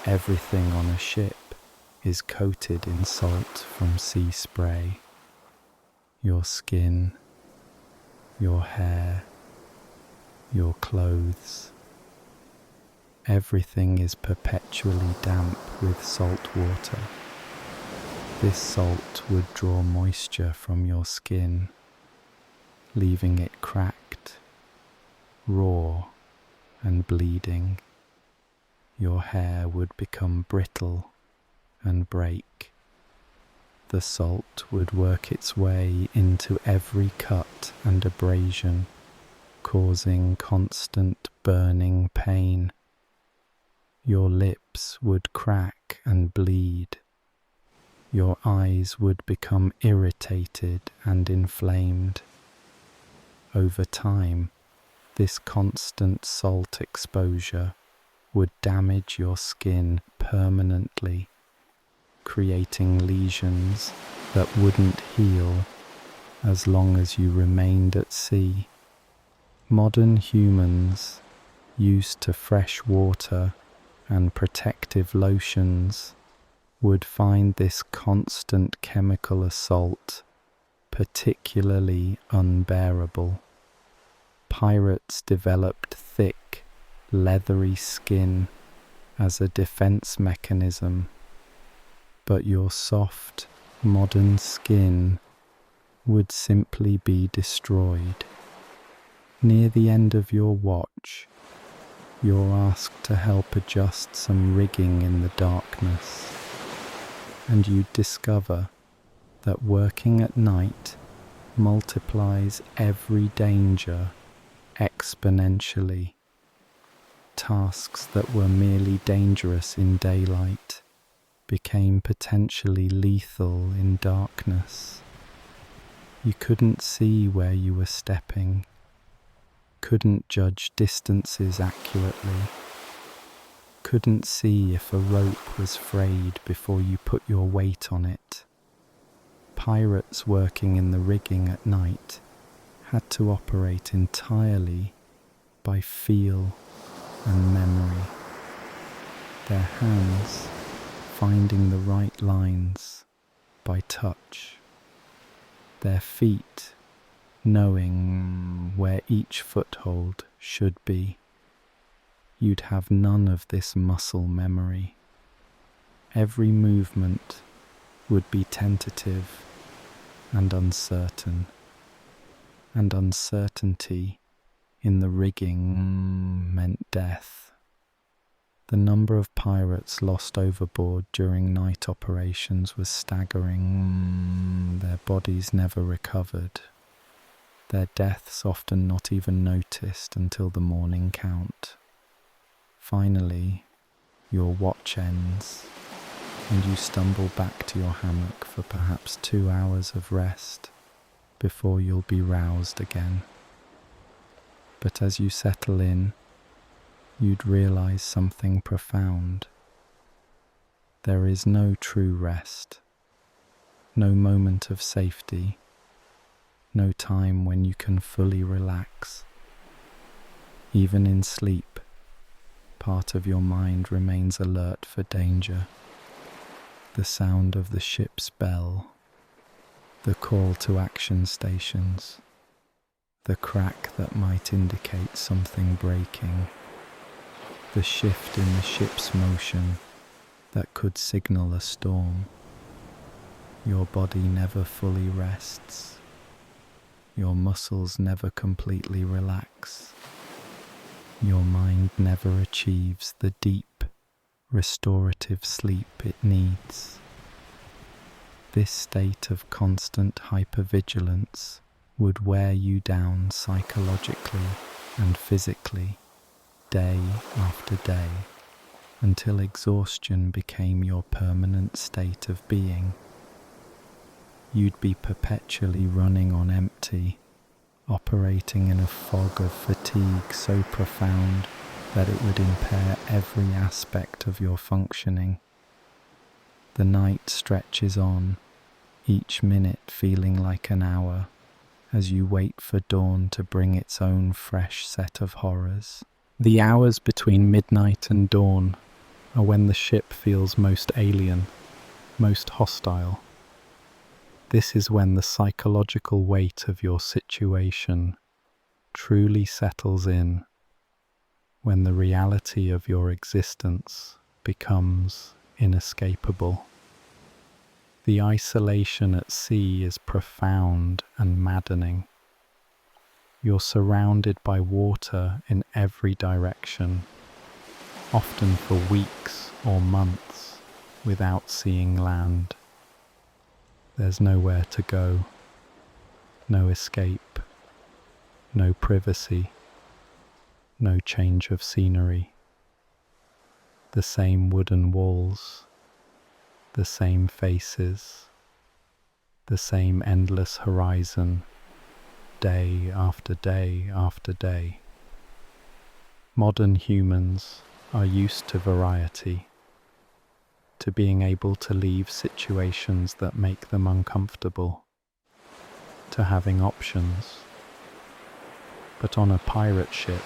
Everything on a ship is coated in salt from sea spray. Your skin, your hair, your clothes. Everything is perpetually damp with salt water. This salt would draw moisture from your skin, leaving it cracked, raw, and bleeding. Your hair would become brittle and break. The salt would work its way into every cut and abrasion, causing constant burning pain. Your lips would crack and bleed. Your eyes would become irritated and inflamed. Over time, this constant salt exposure would damage your skin permanently, creating lesions that wouldn't heal as long as you remained at sea. Modern humans, used to fresh water and protective lotions, would find this constant chemical assault particularly unbearable. Pirates developed thick, leathery skin as a defense mechanism, but your soft, modern skin would simply be destroyed. Near the end of your watch, you're asked to help adjust some rigging in the darkness, and you discover that working at night multiplies every danger exponentially. Tasks that were merely dangerous in daylight became potentially lethal in darkness. You couldn't see where you were stepping, couldn't judge distances accurately, couldn't see if a rope was frayed before you put your weight on it. Pirates working in the rigging at night had to operate entirely by feel and memory, their hands finding the right lines by touch, their feet knowing where each foothold should be. You'd have none of this muscle memory. Every movement would be tentative and uncertain, and uncertainty in the rigging meant death. The number of pirates lost overboard during night operations was staggering. Their bodies never recovered, their deaths often not even noticed until the morning count. Finally, your watch ends, and you stumble back to your hammock for perhaps 2 hours of rest before you'll be roused again. But as you settle in, you'd realize something profound. There is no true rest, no moment of safety, no time when you can fully relax. Even in sleep, part of your mind remains alert for danger. The sound of the ship's bell, the call to action stations, the crack that might indicate something breaking, the shift in the ship's motion that could signal a storm. Your body never fully rests. Your muscles never completely relax. Your mind never achieves the deep, restorative sleep it needs. This state of constant hypervigilance would wear you down psychologically and physically, day after day, until exhaustion became your permanent state of being. You'd be perpetually running on empty, operating in a fog of fatigue so profound that it would impair every aspect of your functioning. The night stretches on, each minute feeling like an hour, as you wait for dawn to bring its own fresh set of horrors. The hours between midnight and dawn are when the ship feels most alien, most hostile. This is when the psychological weight of your situation truly settles in, when the reality of your existence becomes inescapable. The isolation at sea is profound and maddening. You're surrounded by water in every direction, often for weeks or months without seeing land. There's nowhere to go, no escape, no privacy, no change of scenery. The same wooden walls, the same faces, the same endless horizon, day after day after day. Modern humans are used to variety, to being able to leave situations that make them uncomfortable, to having options. But on a pirate ship,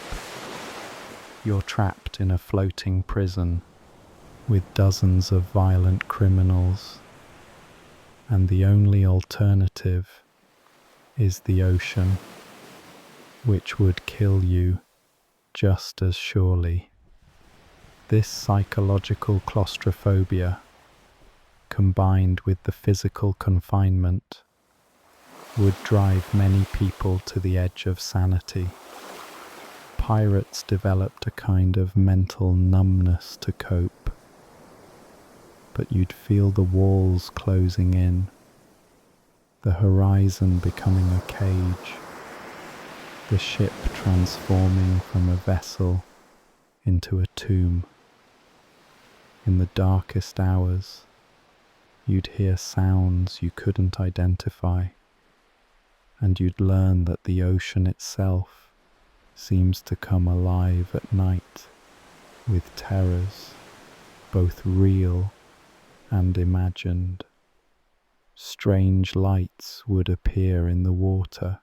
you're trapped in a floating prison with dozens of violent criminals, and the only alternative is the ocean, which would kill you just as surely. This psychological claustrophobia, combined with the physical confinement, would drive many people to the edge of sanity. Pirates developed a kind of mental numbness to cope, but you'd feel the walls closing in, the horizon becoming a cage, the ship transforming from a vessel into a tomb. In the darkest hours, you'd hear sounds you couldn't identify, and you'd learn that the ocean itself seems to come alive at night with terrors, both real and imagined. Strange lights would appear in the water,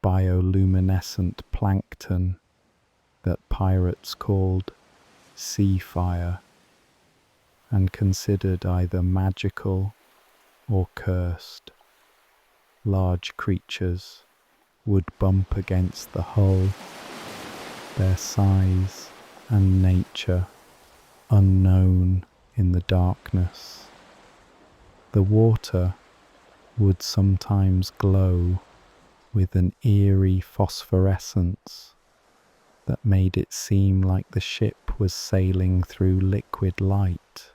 bioluminescent plankton that pirates called sea fire, and considered either magical or cursed. Large creatures would bump against the hull, their size and nature unknown in the darkness. The water would sometimes glow with an eerie phosphorescence that made it seem like the ship was sailing through liquid light.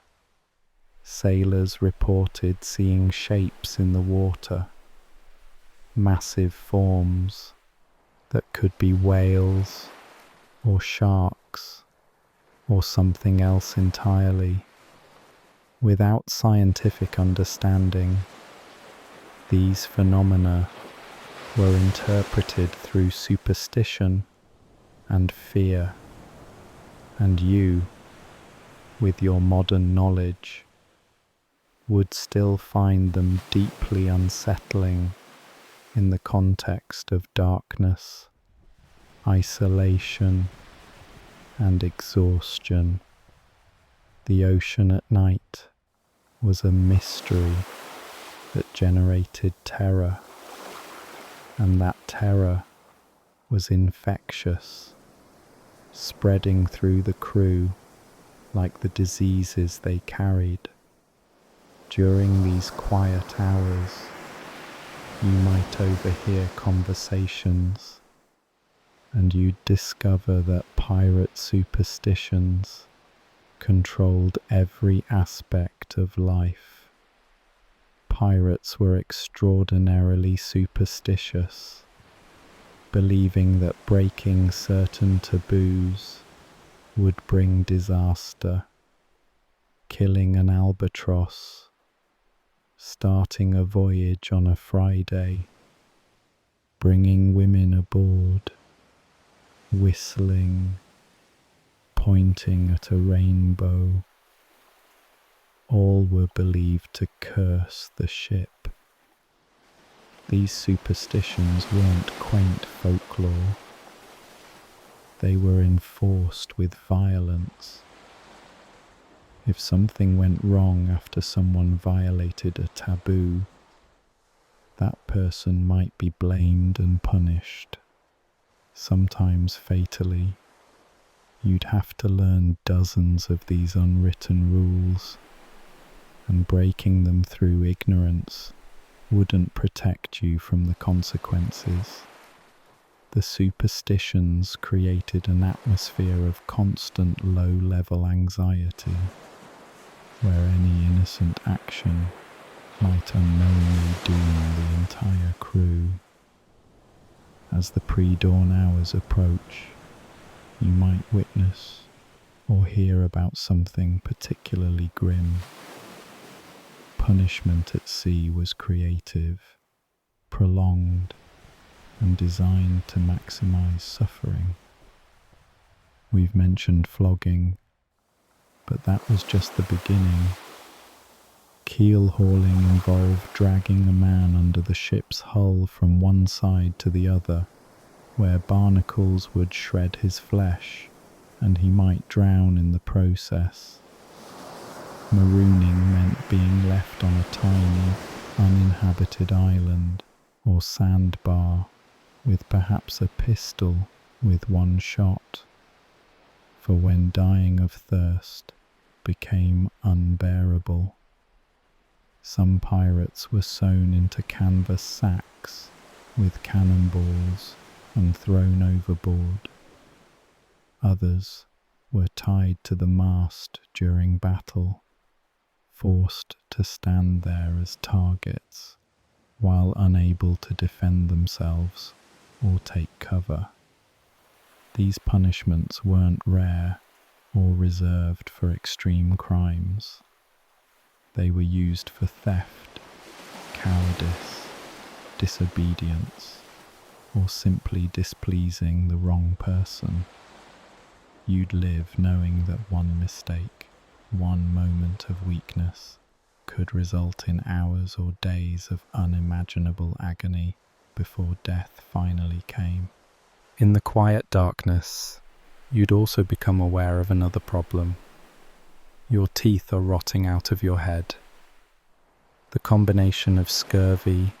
Sailors reported seeing shapes in the water, massive forms that could be whales or sharks or something else entirely. Without scientific understanding, these phenomena were interpreted through superstition and fear, and you, with your modern knowledge, would still find them deeply unsettling in the context of darkness, isolation, and exhaustion. The ocean at night was a mystery that generated terror, and that terror was infectious, spreading through the crew like the diseases they carried. During these quiet hours, you might overhear conversations, and you'd discover that pirate superstitions controlled every aspect of life. Pirates were extraordinarily superstitious, believing that breaking certain taboos would bring disaster. Killing an albatross, starting a voyage on a Friday, bringing women aboard, whistling, pointing at a rainbow, all were believed to curse the ship. These superstitions weren't quaint folklore. They were enforced with violence. If something went wrong after someone violated a taboo, that person might be blamed and punished, sometimes fatally. You'd have to learn dozens of these unwritten rules, and breaking them through ignorance wouldn't protect you from the consequences. The superstitions created an atmosphere of constant low-level anxiety, where any innocent action might unknowingly doom the entire crew. As the pre-dawn hours approach, you might witness or hear about something particularly grim. Punishment at sea was creative, prolonged, and designed to maximize suffering. We've mentioned flogging, but that was just the beginning. Keel hauling involved dragging a man under the ship's hull from one side to the other, where barnacles would shred his flesh, and he might drown in the process. Marooning meant being left on a tiny, uninhabited island or sandbar with perhaps a pistol with one shot, for when dying of thirst became unbearable. Some pirates were sewn into canvas sacks with cannonballs and thrown overboard. Others were tied to the mast during battle, forced to stand there as targets while unable to defend themselves or take cover. These punishments weren't rare or reserved for extreme crimes. They were used for theft, cowardice, disobedience, or simply displeasing the wrong person. You'd live knowing that one mistake, one moment of weakness, could result in hours or days of unimaginable agony before death finally came. In the quiet darkness, you'd also become aware of another problem. Your teeth are rotting out of your head. The combination of scurvy,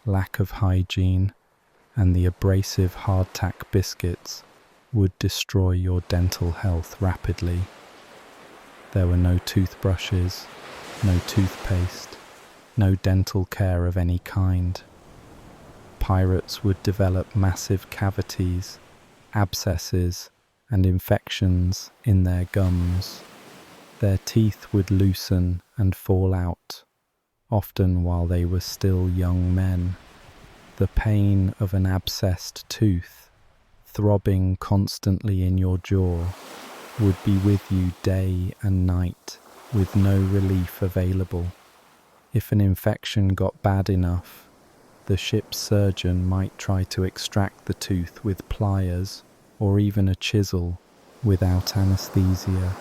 lack of hygiene, and the abrasive hardtack biscuits would destroy your dental health rapidly. There were no toothbrushes, no toothpaste, no dental care of any kind. Pirates would develop massive cavities, abscesses, and infections in their gums. Their teeth would loosen and fall out, often while they were still young men. The pain of an abscessed tooth, throbbing constantly in your jaw, would be with you day and night, with no relief available. If an infection got bad enough, the ship's surgeon might try to extract the tooth with pliers or even a chisel without anesthesia,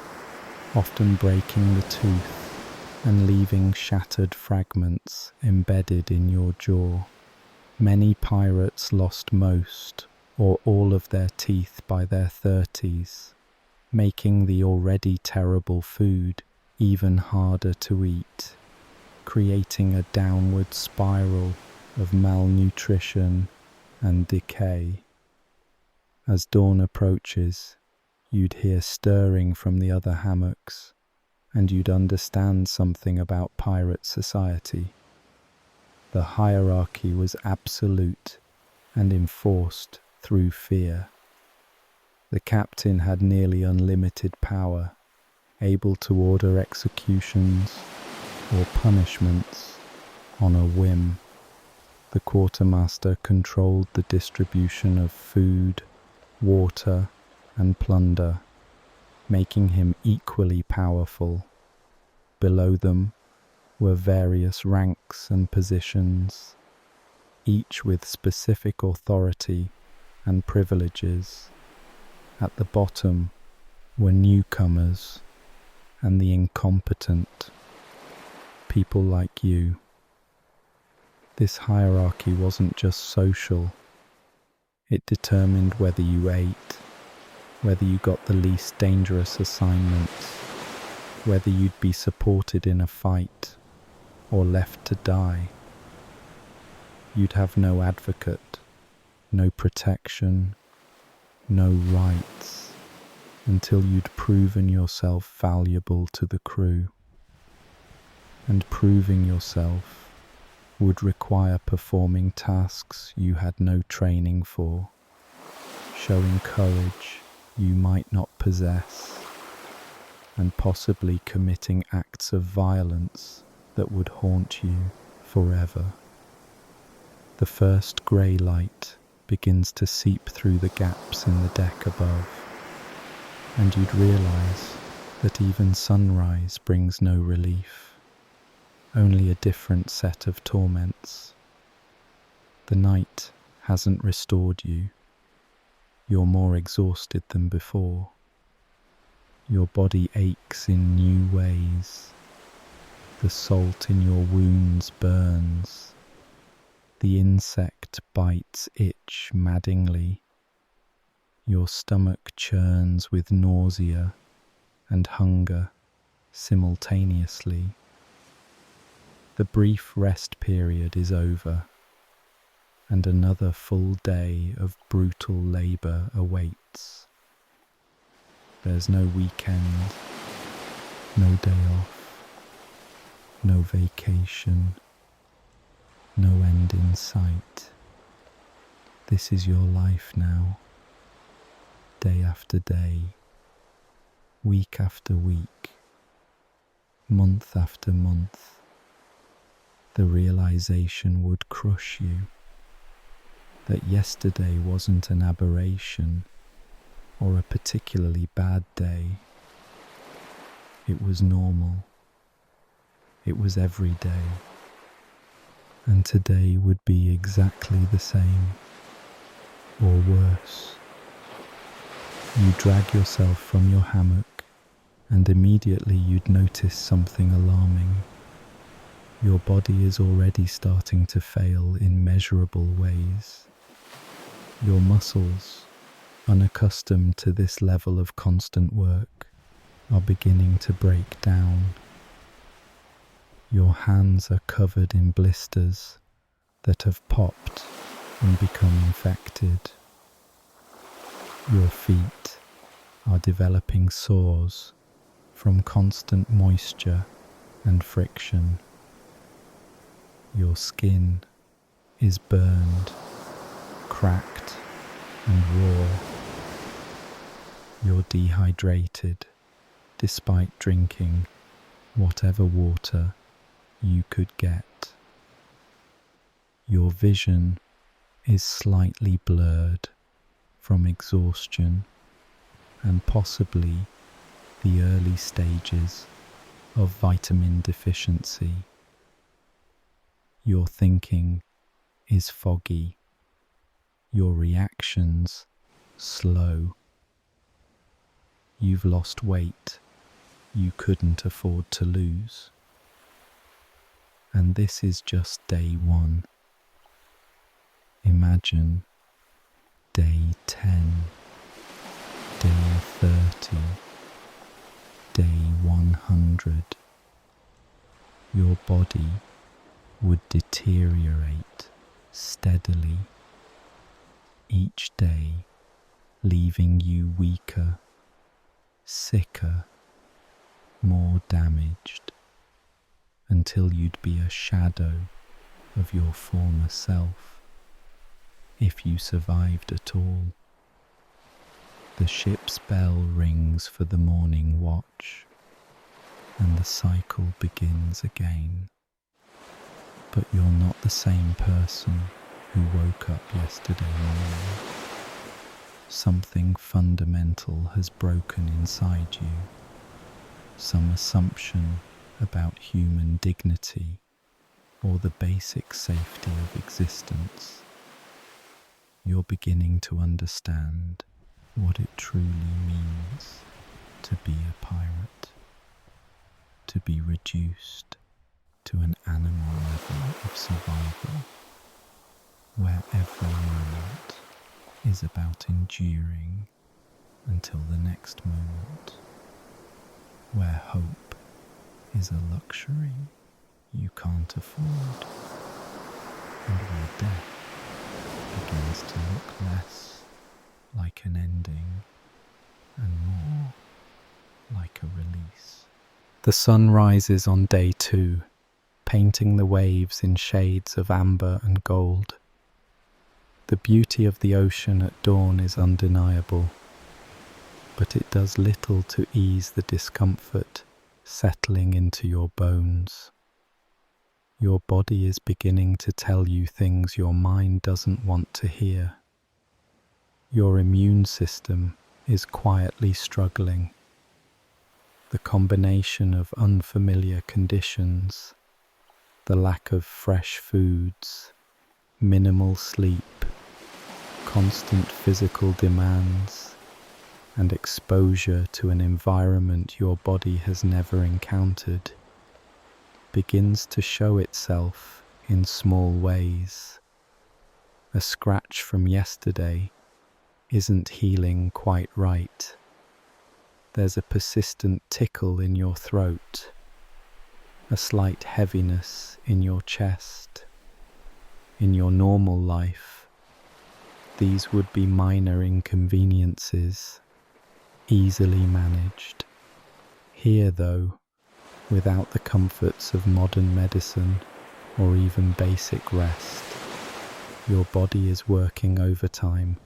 often breaking the tooth and leaving shattered fragments embedded in your jaw. Many pirates lost most or all of their teeth by their 30s. making the already terrible food even harder to eat, creating a downward spiral of malnutrition and decay. As dawn approaches, you'd hear stirring from the other hammocks, and you'd understand something about pirate society. The hierarchy was absolute and enforced through fear. The captain had nearly unlimited power, able to order executions or punishments on a whim. The quartermaster controlled the distribution of food, water, and plunder, making him equally powerful. Below them were various ranks and positions, each with specific authority and privileges. At the bottom were newcomers and the incompetent, people like you. This hierarchy wasn't just social, it determined whether you ate, whether you got the least dangerous assignments, whether you'd be supported in a fight or left to die. You'd have no advocate, no protection, no rights, until you'd proven yourself valuable to the crew. And proving yourself would require performing tasks you had no training for, showing courage you might not possess, and possibly committing acts of violence that would haunt you forever. The first grey light begins to seep through the gaps in the deck above, and you'd realise that even sunrise brings no relief, only a different set of torments. The night hasn't restored you. You're more exhausted than before. Your body aches in new ways. The salt in your wounds burns. The insect bites itch maddeningly. Your stomach churns with nausea and hunger simultaneously. The brief rest period is over, and another full day of brutal labour awaits. There's no weekend, no day off, no vacation, no end in sight. This is your life now, day after day, week after week, month after month. The realization would crush you that yesterday wasn't an aberration or a particularly bad day. It was normal. It was every day. And today would be exactly the same, or worse. You drag yourself from your hammock, and immediately you'd notice something alarming. Your body is already starting to fail in measurable ways. Your muscles, unaccustomed to this level of constant work, are beginning to break down. Your hands are covered in blisters that have popped and become infected. Your feet are developing sores from constant moisture and friction. Your skin is burned, cracked, and raw. You're dehydrated, despite drinking whatever water you could get. Your vision is slightly blurred from exhaustion and possibly the early stages of vitamin deficiency. Your thinking is foggy, your reactions slow. You've lost weight you couldn't afford to lose. And this is just day 1. Imagine day 10. Day 30, day 100, your body would deteriorate steadily, each day leaving you weaker, sicker, more damaged, until you'd be a shadow of your former self, if you survived at all. The ship's bell rings for the morning watch, and the cycle begins again. But you're not the same person who woke up yesterday morning. Something fundamental has broken inside you, some assumption about human dignity or the basic safety of existence. You're beginning to understand what it truly means to be a pirate, to be reduced to an animal level of survival, where every moment is about enduring until the next moment, where hope is a luxury you can't afford, and where death begins to look less like an ending and more like a release. The sun rises on day 2, painting the waves in shades of amber and gold. The beauty of the ocean at dawn is undeniable, but it does little to ease the discomfort settling into your bones. Your body is beginning to tell you things your mind doesn't want to hear. Your immune system is quietly struggling. The combination of unfamiliar conditions, the lack of fresh foods, minimal sleep, constant physical demands, and exposure to an environment your body has never encountered, begins to show itself in small ways. A scratch from yesterday isn't healing quite right. There's a persistent tickle in your throat, a slight heaviness in your chest. In your normal life, these would be minor inconveniences, easily managed. Here, though, without the comforts of modern medicine or even basic rest, your body is working overtime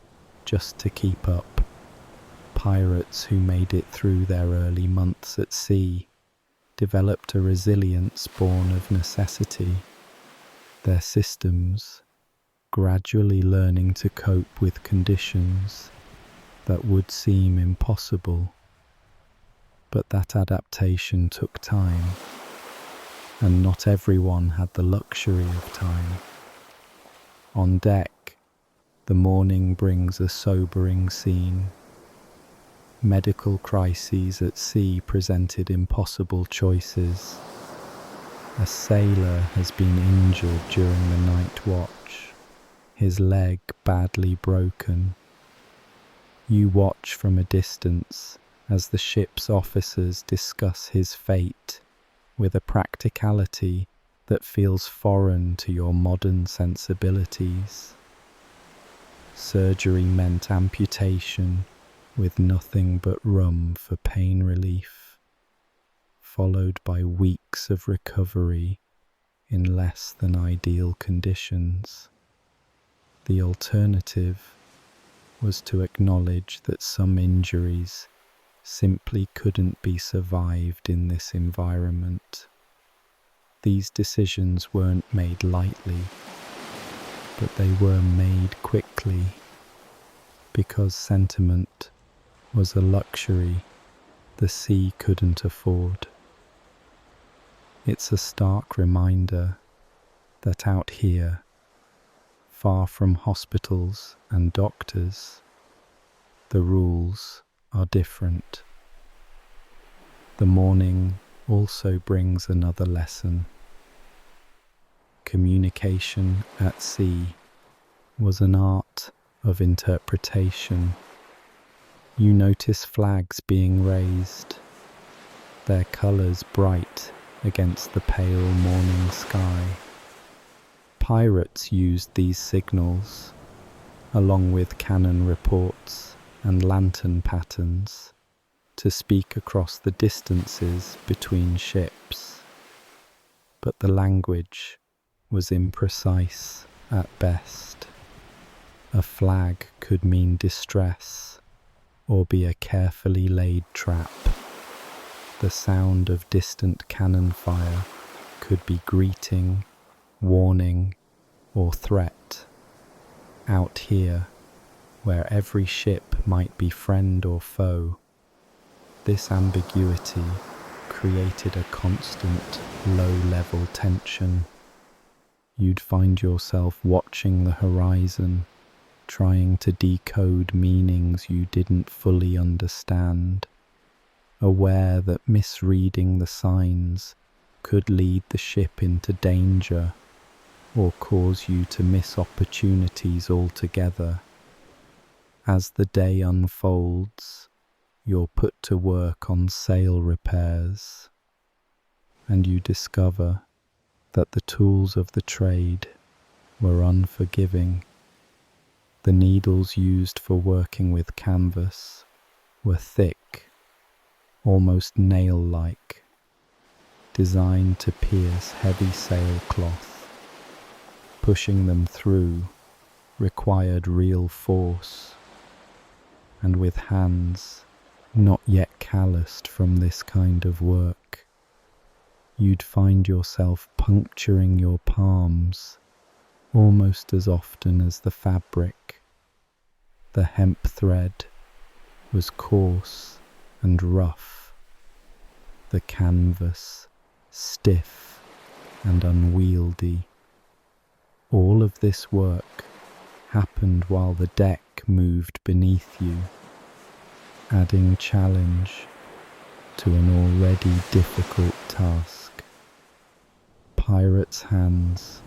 just to keep up. Pirates who made it through their early months at sea developed a resilience born of necessity, their systems gradually learning to cope with conditions that would seem impossible. But that adaptation took time, and not everyone had the luxury of time. On deck, the morning brings a sobering scene. Medical crises at sea presented impossible choices. A sailor has been injured during the night watch, his leg badly broken. You watch from a distance as the ship's officers discuss his fate with a practicality that feels foreign to your modern sensibilities. Surgery meant amputation with nothing but rum for pain relief, followed by weeks of recovery in less than ideal conditions. The alternative was to acknowledge that some injuries simply couldn't be survived in this environment. These decisions weren't made lightly, but they were made quickly, because sentiment was a luxury the sea couldn't afford. It's a stark reminder that out here, far from hospitals and doctors, the rules are different. The morning also brings another lesson. Communication at sea was an art of interpretation. You notice flags being raised, their colours bright against the pale morning sky. Pirates used these signals, along with cannon reports and lantern patterns, to speak across the distances between ships. But the language was imprecise at best. A flag could mean distress or be a carefully laid trap. The sound of distant cannon fire could be greeting, warning, or threat. Out here, where every ship might be friend or foe, this ambiguity created a constant, low-level tension. You'd find yourself watching the horizon, trying to decode meanings you didn't fully understand, aware that misreading the signs could lead the ship into danger or cause you to miss opportunities altogether. As the day unfolds, you're put to work on sail repairs, and you discover that the tools of the trade were unforgiving. The needles used for working with canvas were thick, almost nail-like, designed to pierce heavy sailcloth. Pushing them through required real force, and with hands not yet calloused from this kind of work, you'd find yourself puncturing your palms almost as often as the fabric. The hemp thread was coarse and rough, the canvas stiff and unwieldy. All of this work happened while the deck moved beneath you, adding challenge to an already difficult task. Pirates' hands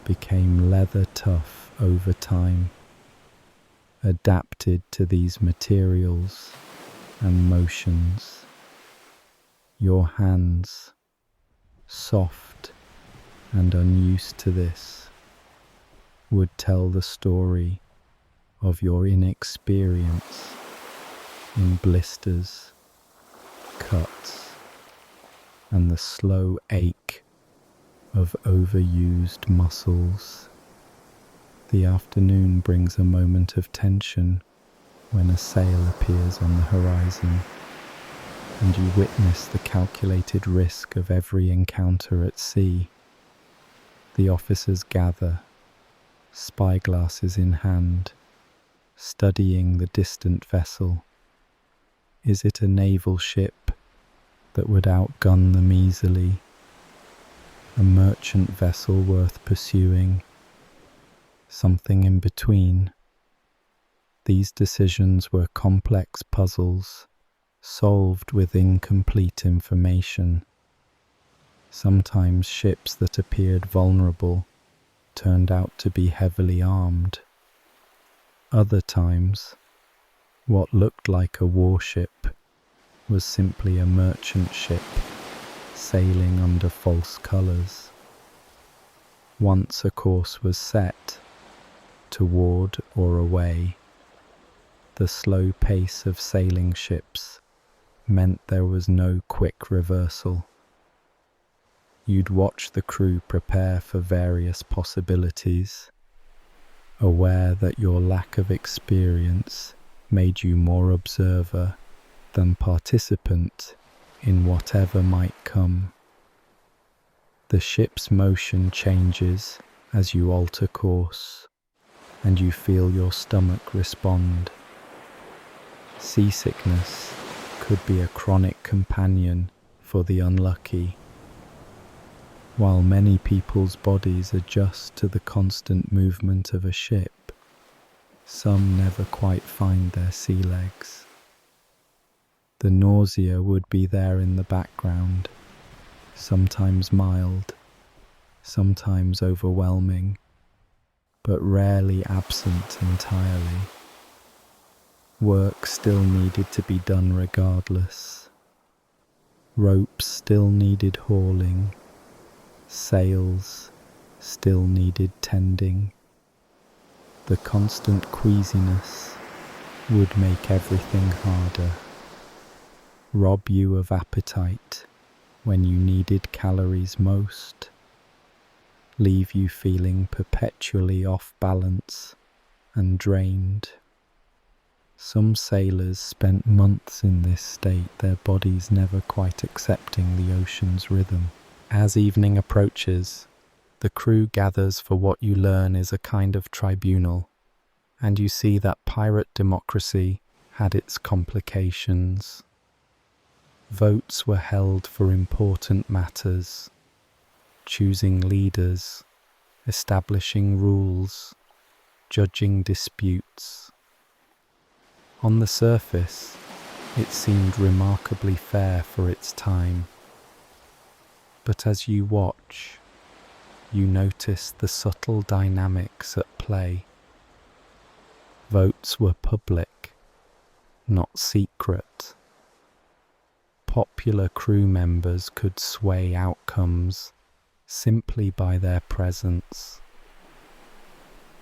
became leather tough over time, adapted to these materials and motions. Your hands, soft and unused to this, would tell the story of your inexperience in blisters, cuts, and the slow ache of overused muscles. The afternoon brings a moment of tension when a sail appears on the horizon, and you witness the calculated risk of every encounter at sea. The officers gather, spyglasses in hand, studying the distant vessel. Is it a naval ship that would outgun them easily? A merchant vessel worth pursuing? Something in between? These decisions were complex puzzles, solved with incomplete information. Sometimes ships that appeared vulnerable turned out to be heavily armed. Other times, what looked like a warship was simply a merchant ship sailing under false colours. Once a course was set, toward or away, the slow pace of sailing ships meant there was no quick reversal. You'd watch the crew prepare for various possibilities, aware that your lack of experience made you more observer than participant in whatever might come. The ship's motion changes as you alter course, and you feel your stomach respond. Seasickness could be a chronic companion for the unlucky. While many people's bodies adjust to the constant movement of a ship, some never quite find their sea legs. The nausea would be there in the background, sometimes mild, sometimes overwhelming, but rarely absent entirely. Work still needed to be done regardless. Ropes still needed hauling. Sails still needed tending. The constant queasiness would make everything harder, rob you of appetite when you needed calories most, leave you feeling perpetually off balance and drained. Some sailors spent months in this state, their bodies never quite accepting the ocean's rhythm. As evening approaches, the crew gathers for what you learn is a kind of tribunal, and you see that pirate democracy had its complications. Votes were held for important matters, choosing leaders, establishing rules, judging disputes. On the surface, it seemed remarkably fair for its time. But as you watch, you notice the subtle dynamics at play. Votes were public, not secret. Popular crew members could sway outcomes simply by their presence.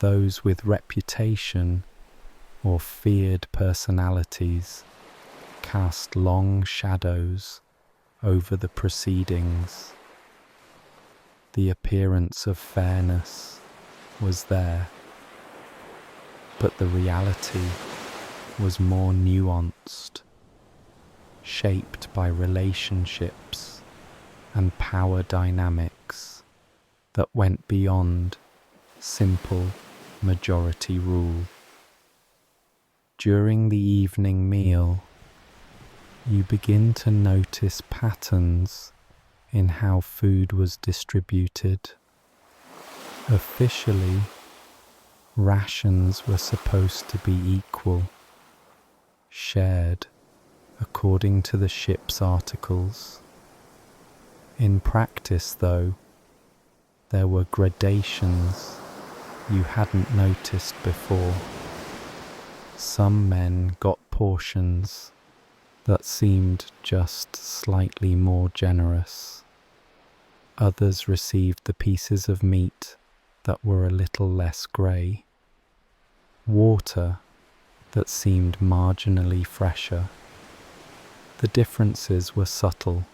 Those with reputation or feared personalities cast long shadows over the proceedings. The appearance of fairness was there, but the reality was more nuanced, shaped by relationships and power dynamics that went beyond simple majority rule. During the evening meal, you begin to notice patterns in how food was distributed. Officially, rations were supposed to be equal, shared according to the ship's articles. In practice, though, there were gradations you hadn't noticed before. Some men got portions that seemed just slightly more generous. Others received the pieces of meat that were a little less grey. Water that seemed marginally fresher. The differences were subtle,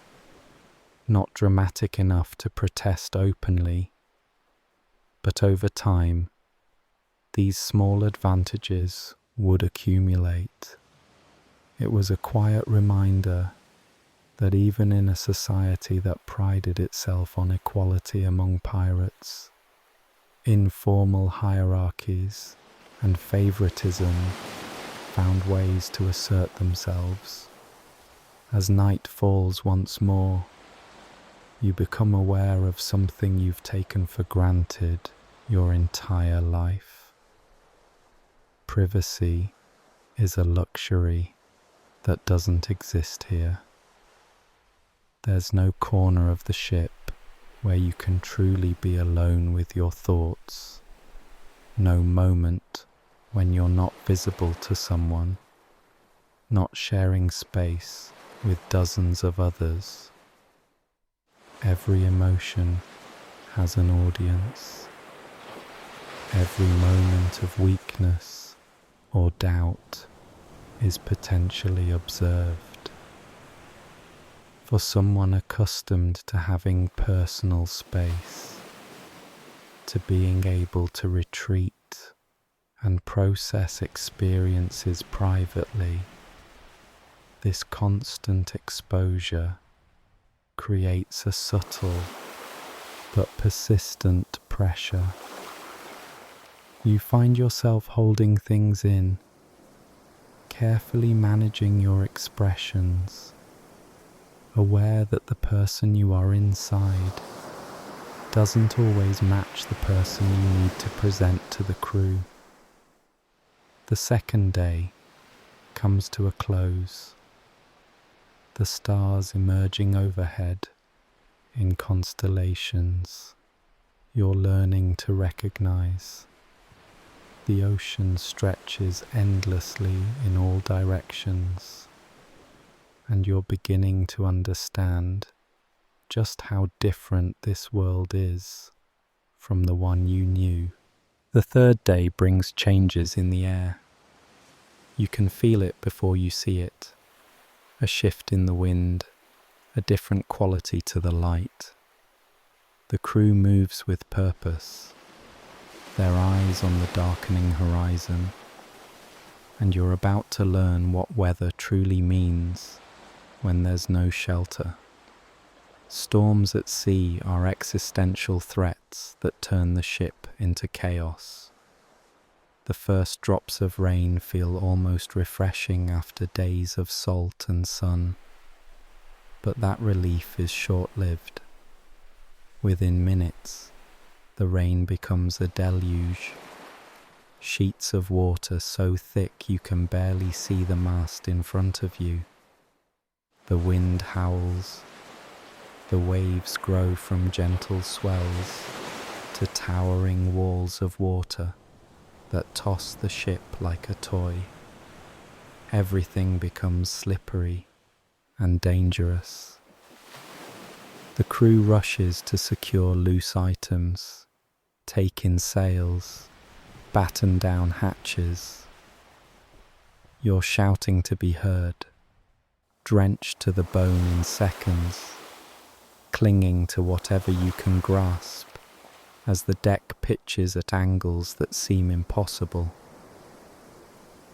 not dramatic enough to protest openly, but over time, these small advantages would accumulate. It was a quiet reminder that even in a society that prided itself on equality among pirates, informal hierarchies and favoritism found ways to assert themselves. As night falls once more, you become aware of something you've taken for granted your entire life. Privacy is a luxury that doesn't exist here. There's no corner of the ship where you can truly be alone with your thoughts. No moment when you're not visible to someone, not sharing space with dozens of others. Every emotion has an audience. Every moment of weakness or doubt is potentially observed. For someone accustomed to having personal space, to being able to retreat and process experiences privately, this constant exposure creates a subtle but persistent pressure. You find yourself holding things in, carefully managing your expressions, aware that the person you are inside doesn't always match the person you need to present to the crew. The second day comes to a close, the stars emerging overhead in constellations you're learning to recognize. The ocean stretches endlessly in all directions, and you're beginning to understand just how different this world is from the one you knew. The third day brings changes in the air. You can feel it before you see it. A shift in the wind, a different quality to the light. The crew moves with purpose, their eyes on the darkening horizon, and you're about to learn what weather truly means when there's no shelter. Storms at sea are existential threats that turn the ship into chaos. The first drops of rain feel almost refreshing after days of salt and sun, but that relief is short-lived. Within minutes, the rain becomes a deluge. Sheets of water so thick you can barely see the mast in front of you. The wind howls. The waves grow from gentle swells to towering walls of water that toss the ship like a toy. Everything becomes slippery and dangerous. The crew rushes to secure loose items, take in sails, batten down hatches. You're shouting to be heard, drenched to the bone in seconds, clinging to whatever you can grasp as the deck pitches at angles that seem impossible.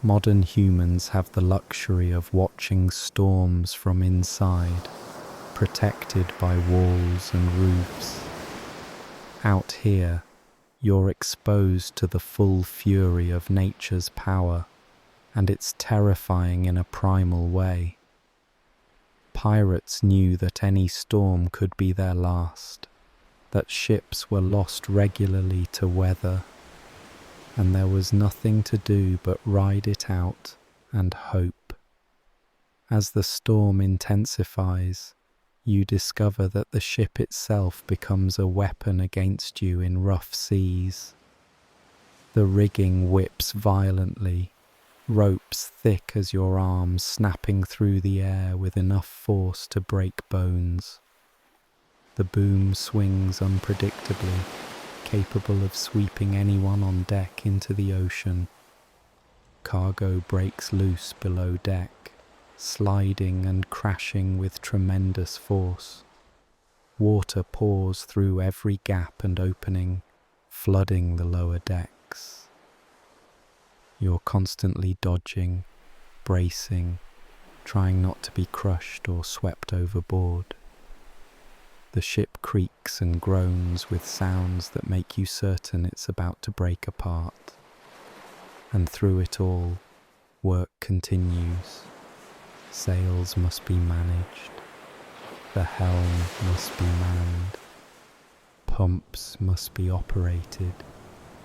Modern humans have the luxury of watching storms from inside, protected by walls and roofs. Out here, you're exposed to the full fury of nature's power, and it's terrifying in a primal way. Pirates knew that any storm could be their last, that ships were lost regularly to weather, and there was nothing to do but ride it out and hope. As the storm intensifies, you discover that the ship itself becomes a weapon against you in rough seas. The rigging whips violently, ropes thick as your arms snapping through the air with enough force to break bones. The boom swings unpredictably, capable of sweeping anyone on deck into the ocean. Cargo breaks loose below deck, sliding and crashing with tremendous force. Water pours through every gap and opening, flooding the lower decks. You're constantly dodging, bracing, trying not to be crushed or swept overboard. The ship creaks and groans with sounds that make you certain it's about to break apart. And through it all, work continues. Sails must be managed. The helm must be manned. Pumps must be operated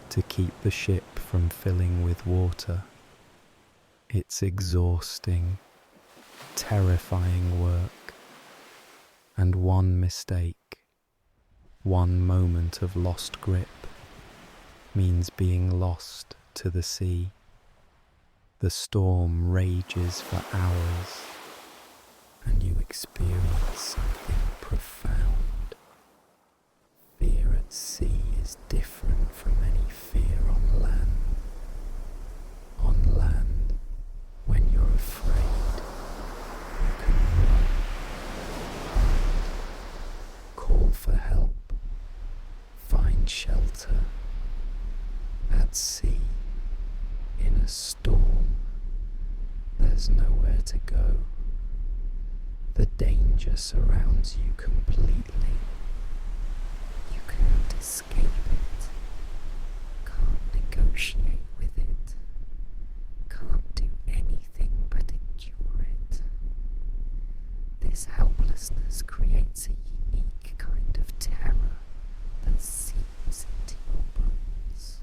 to keep the ship from filling with water. It's exhausting, terrifying work, and one mistake, one moment of lost grip, means being lost to the sea. The storm rages for hours, and you experience something profound. Fear at sea is different from any fear on land. On land, when you're afraid, you can run, call for help, find shelter. At sea, in a storm, there's nowhere to go. The danger surrounds you completely. You can't escape it, can't negotiate with it, can't do anything but endure it. This helplessness creates a unique kind of terror that seeps into your bones.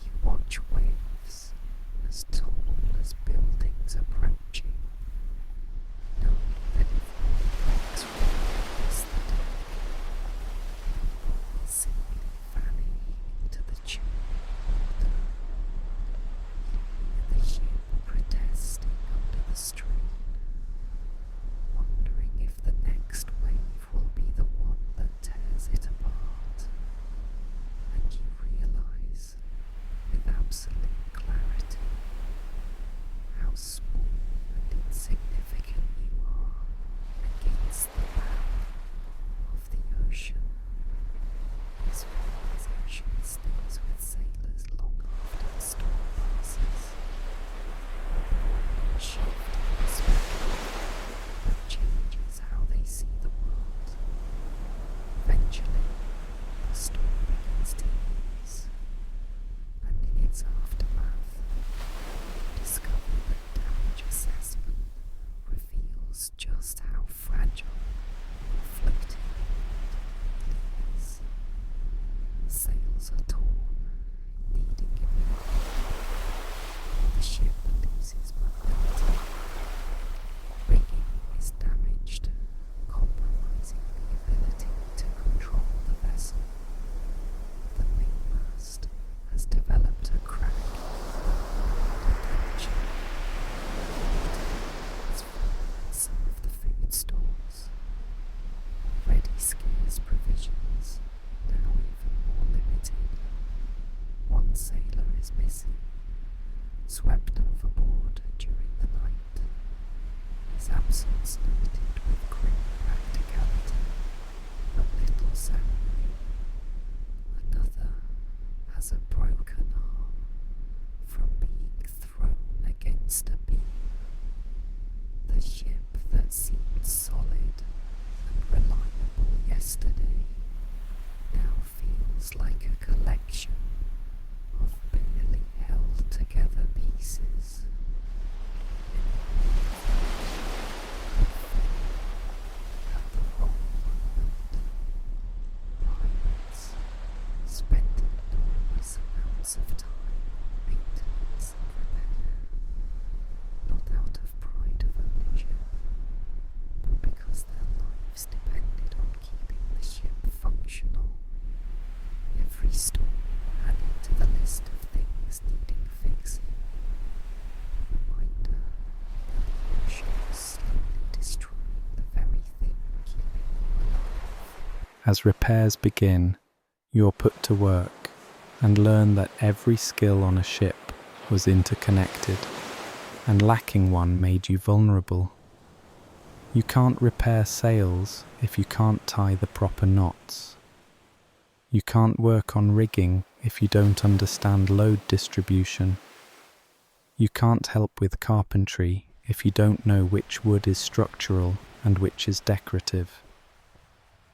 You watch waves as tall as buildings approach you, knowing that if one breaks one against the deck, simply vanning into the churning water. swept overboard during the night, his absence noted with grim practicality, but little ceremony. Another has a broken arm from being thrown against a beam. The ship that seemed solid and reliable yesterday now feels like a collection of barely held together pieces. At the wrong moment, pirates spend enormous amounts of time maintenance and repair, not out of pride of ownership, but because their lives depended on keeping the ship functional. Every storm added to the list of things needing fixing. A reminder that the ocean is slowly destroying the very thing keeping you alive. As repairs begin, you're put to work and learn that every skill on a ship was interconnected, and lacking one made you vulnerable. You can't repair sails if you can't tie the proper knots. You can't work on rigging if you don't understand load distribution. You can't help with carpentry if you don't know which wood is structural and which is decorative.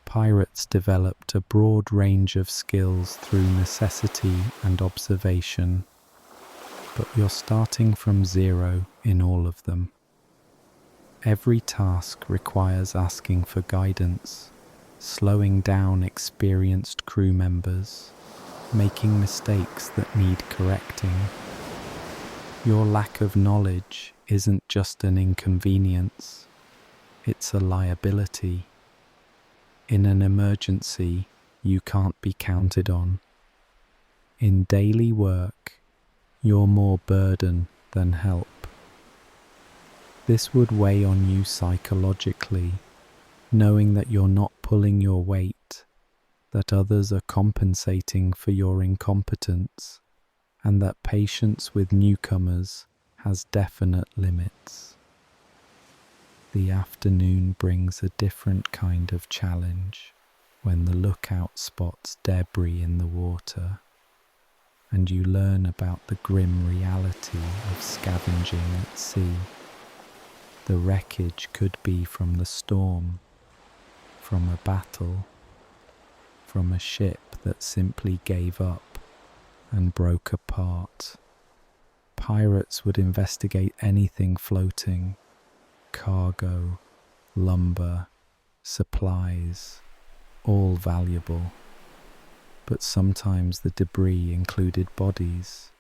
Pirates developed a broad range of skills through necessity and observation, but you're starting from zero in all of them. Every task requires asking for guidance, slowing down experienced crew members, making mistakes that need correcting. Your lack of knowledge isn't just an inconvenience, it's a liability. In an emergency, you can't be counted on. In daily work, you're more burden than help. This would weigh on you psychologically, knowing that you're not pulling your weight, that others are compensating for your incompetence, and that patience with newcomers has definite limits. The afternoon brings a different kind of challenge when the lookout spots debris in the water, and you learn about the grim reality of scavenging at sea. The wreckage could be from the storm, from a battle, from a ship that simply gave up and broke apart. Pirates would investigate anything floating: cargo, lumber, supplies, all valuable. But sometimes the debris included bodies,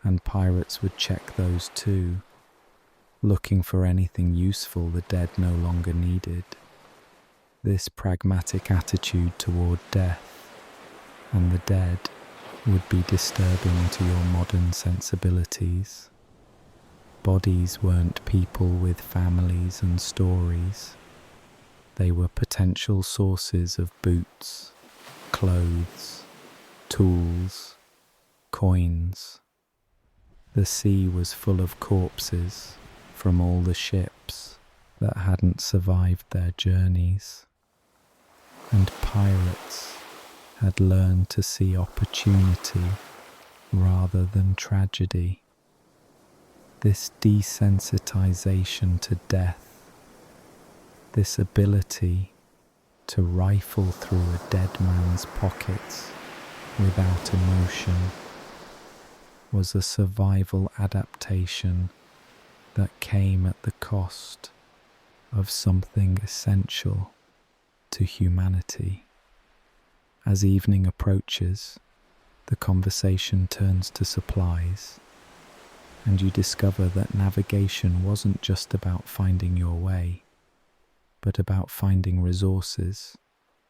and pirates would check those too, looking for anything useful the dead no longer needed. This pragmatic attitude toward death and the dead would be disturbing to your modern sensibilities. Bodies weren't people with families and stories. They were potential sources of boots, clothes, tools, coins. The sea was full of corpses from all the ships that hadn't survived their journeys. And pirates had learned to see opportunity rather than tragedy. This desensitization to death, this ability to rifle through a dead man's pockets without emotion, was a survival adaptation that came at the cost of something essential to humanity. As evening approaches, the conversation turns to supplies, and you discover that navigation wasn't just about finding your way, but about finding resources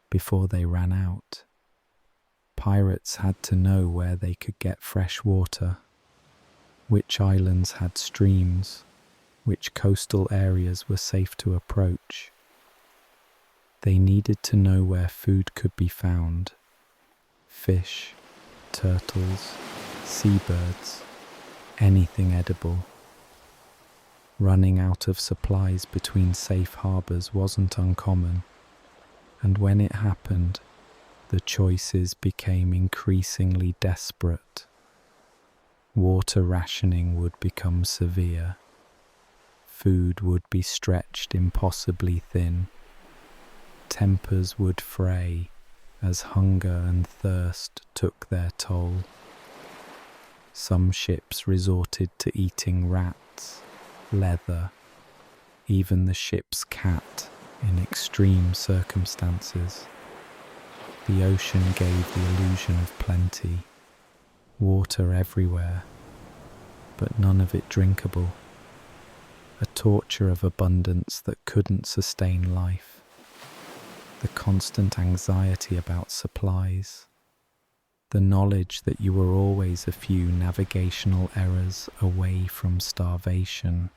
before they ran out. Pirates had to know where they could get fresh water, which islands had streams, which coastal areas were safe to approach. They needed to know where food could be found: fish, turtles, seabirds, anything edible. Running out of supplies between safe harbours wasn't uncommon, and when it happened, the choices became increasingly desperate. Water rationing would become severe. Food would be stretched impossibly thin. Tempers would fray as hunger and thirst took their toll. Some ships resorted to eating rats, leather, even the ship's cat in extreme circumstances. The ocean gave the illusion of plenty, water everywhere, but none of it drinkable. A torture of abundance that couldn't sustain life. The constant anxiety about supplies. The knowledge that you were always a few navigational errors away from starvation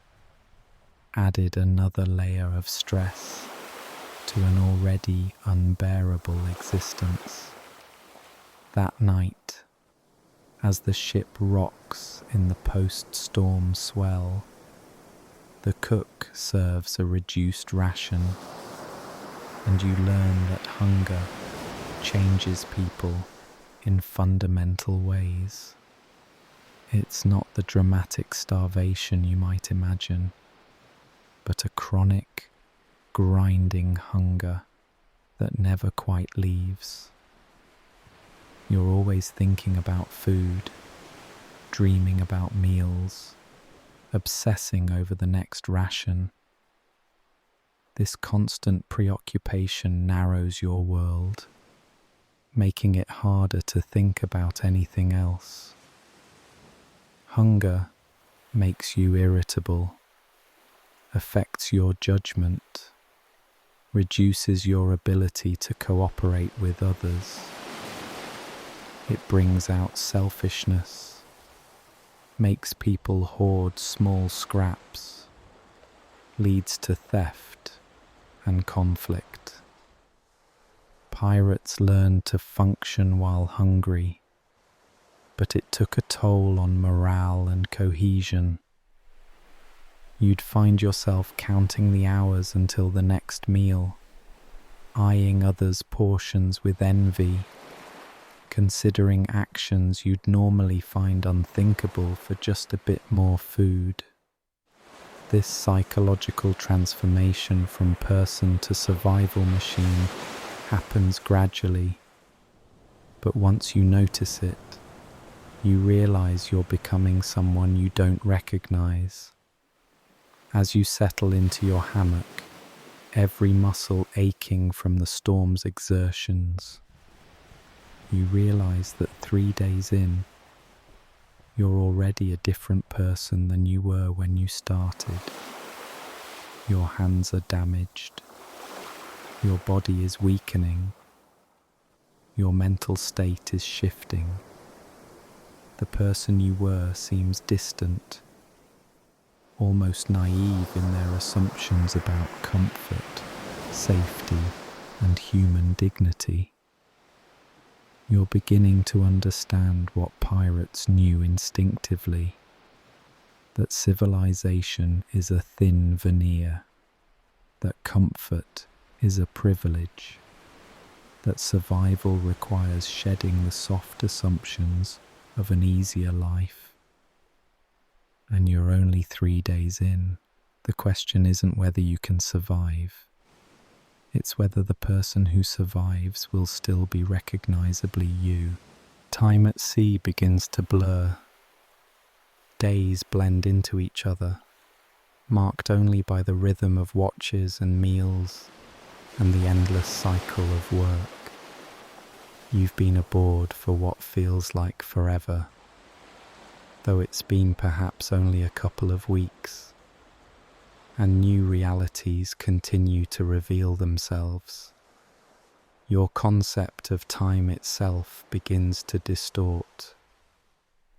added another layer of stress to an already unbearable existence. That night, as the ship rocks in the post-storm swell, the cook serves a reduced ration, and you learn that hunger changes people in fundamental ways. It's not the dramatic starvation you might imagine, but a chronic, grinding hunger that never quite leaves. You're always thinking about food, dreaming about meals, obsessing over the next ration. This constant preoccupation narrows your world, making it harder to think about anything else. Hunger makes you irritable, affects your judgment, reduces your ability to cooperate with others. It brings out selfishness, makes people hoard small scraps, leads to theft and conflict. Pirates learned to function while hungry, but it took a toll on morale and cohesion. You'd find yourself counting the hours until the next meal, eyeing others' portions with envy, considering actions you'd normally find unthinkable for just a bit more food. This psychological transformation from person to survival machine happens gradually, but once you notice it, you realize you're becoming someone you don't recognize. As you settle into your hammock, every muscle aching from the storm's exertions, you realize that 3 days in, you're already a different person than you were when you started. Your hands are damaged. Your body is weakening. Your mental state is shifting. The person you were seems distant, almost naive in their assumptions about comfort, safety, and human dignity. You're beginning to understand what pirates knew instinctively, that civilization is a thin veneer, that comfort is a privilege, that survival requires shedding the soft assumptions of an easier life. And you're only 3 days in. The question isn't whether you can survive. It's whether the person who survives will still be recognizably you. Time at sea begins to blur. Days blend into each other, marked only by the rhythm of watches and meals and the endless cycle of work. You've been aboard for what feels like forever, though it's been perhaps only a couple of weeks, and new realities continue to reveal themselves. Your concept of time itself begins to distort.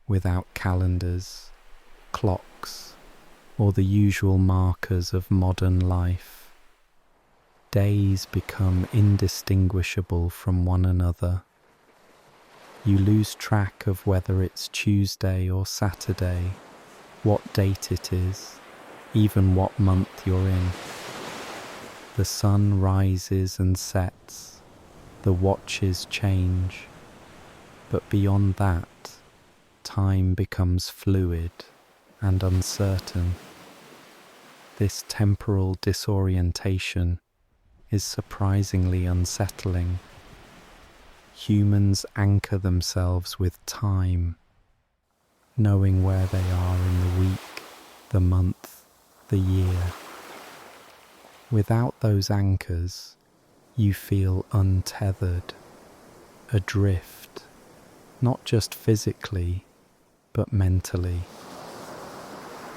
Without calendars, clocks, or the usual markers of modern life, days become indistinguishable from one another. You lose track of whether it's Tuesday or Saturday, what date it is, even what month you're in. The sun rises and sets, the watches change, but beyond that, time becomes fluid and uncertain. This temporal disorientation is surprisingly unsettling. Humans anchor themselves with time, knowing where they are in the week, the month, the year. Without those anchors, you feel untethered, adrift, not just physically, but mentally.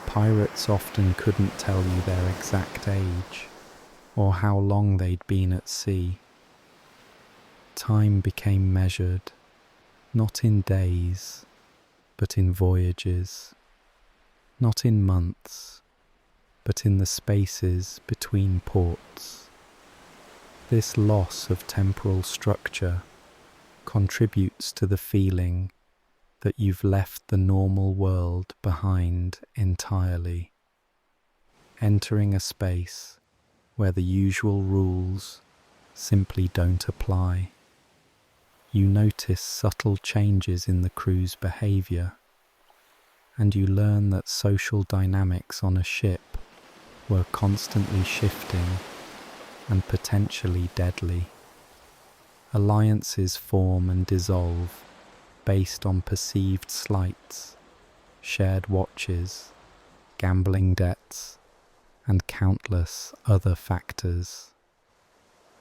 Pirates often couldn't tell you their exact age, or how long they'd been at sea. Time became measured, not in days, but in voyages, not in months, but in the spaces between ports. This loss of temporal structure contributes to the feeling that you've left the normal world behind entirely, entering a space where the usual rules simply don't apply. You notice subtle changes in the crew's behavior, and you learn that social dynamics on a ship were constantly shifting and potentially deadly. Alliances form and dissolve based on perceived slights, shared watches, gambling debts, and countless other factors.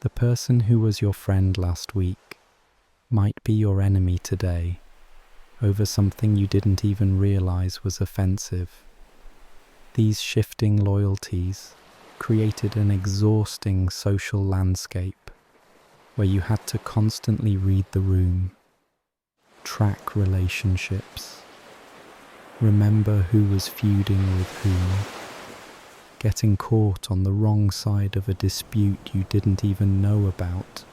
The person who was your friend last week might be your enemy today over something you didn't even realize was offensive. These shifting loyalties created an exhausting social landscape where you had to constantly read the room, track relationships, remember who was feuding with whom. Getting caught on the wrong side of a dispute you didn't even know about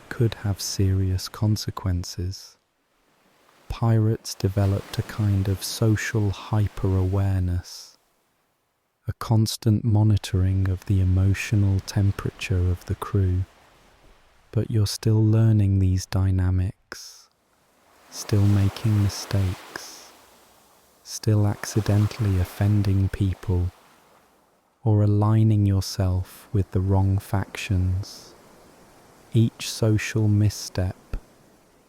could have serious consequences. Pirates developed a kind of social hyper-awareness, a constant monitoring of the emotional temperature of the crew. But you're still learning these dynamics, still making mistakes, still accidentally offending people, or aligning yourself with the wrong factions. Each social misstep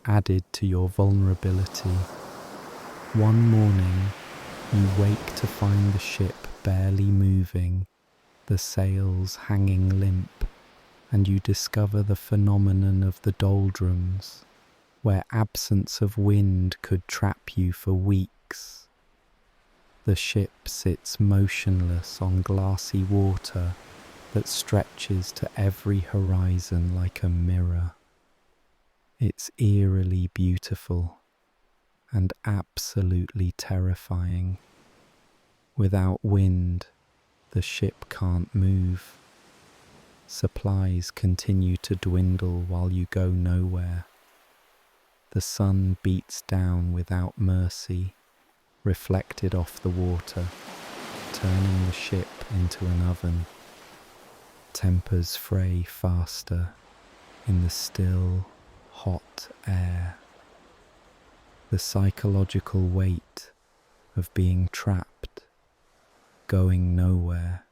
added to your vulnerability. One morning, you wake to find the ship barely moving, the sails hanging limp, and you discover the phenomenon of the doldrums, where absence of wind could trap you for weeks. The ship sits motionless on glassy water that stretches to every horizon like a mirror. It's eerily beautiful and absolutely terrifying. Without wind, the ship can't move. Supplies continue to dwindle while you go nowhere. The sun beats down without mercy, reflected off the water, turning the ship into an oven. Tempers fray faster in the still, hot air. The psychological weight of being trapped, going nowhere,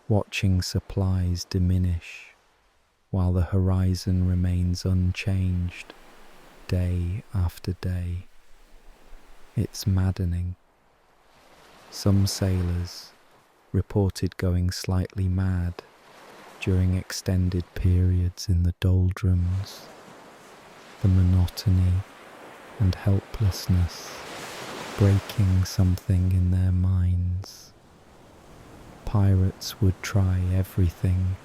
watching supplies diminish while the horizon remains unchanged day after day. It's maddening. Some sailors reported going slightly mad during extended periods in the doldrums. The monotony and helplessness breaking something in their minds. Pirates would try everything,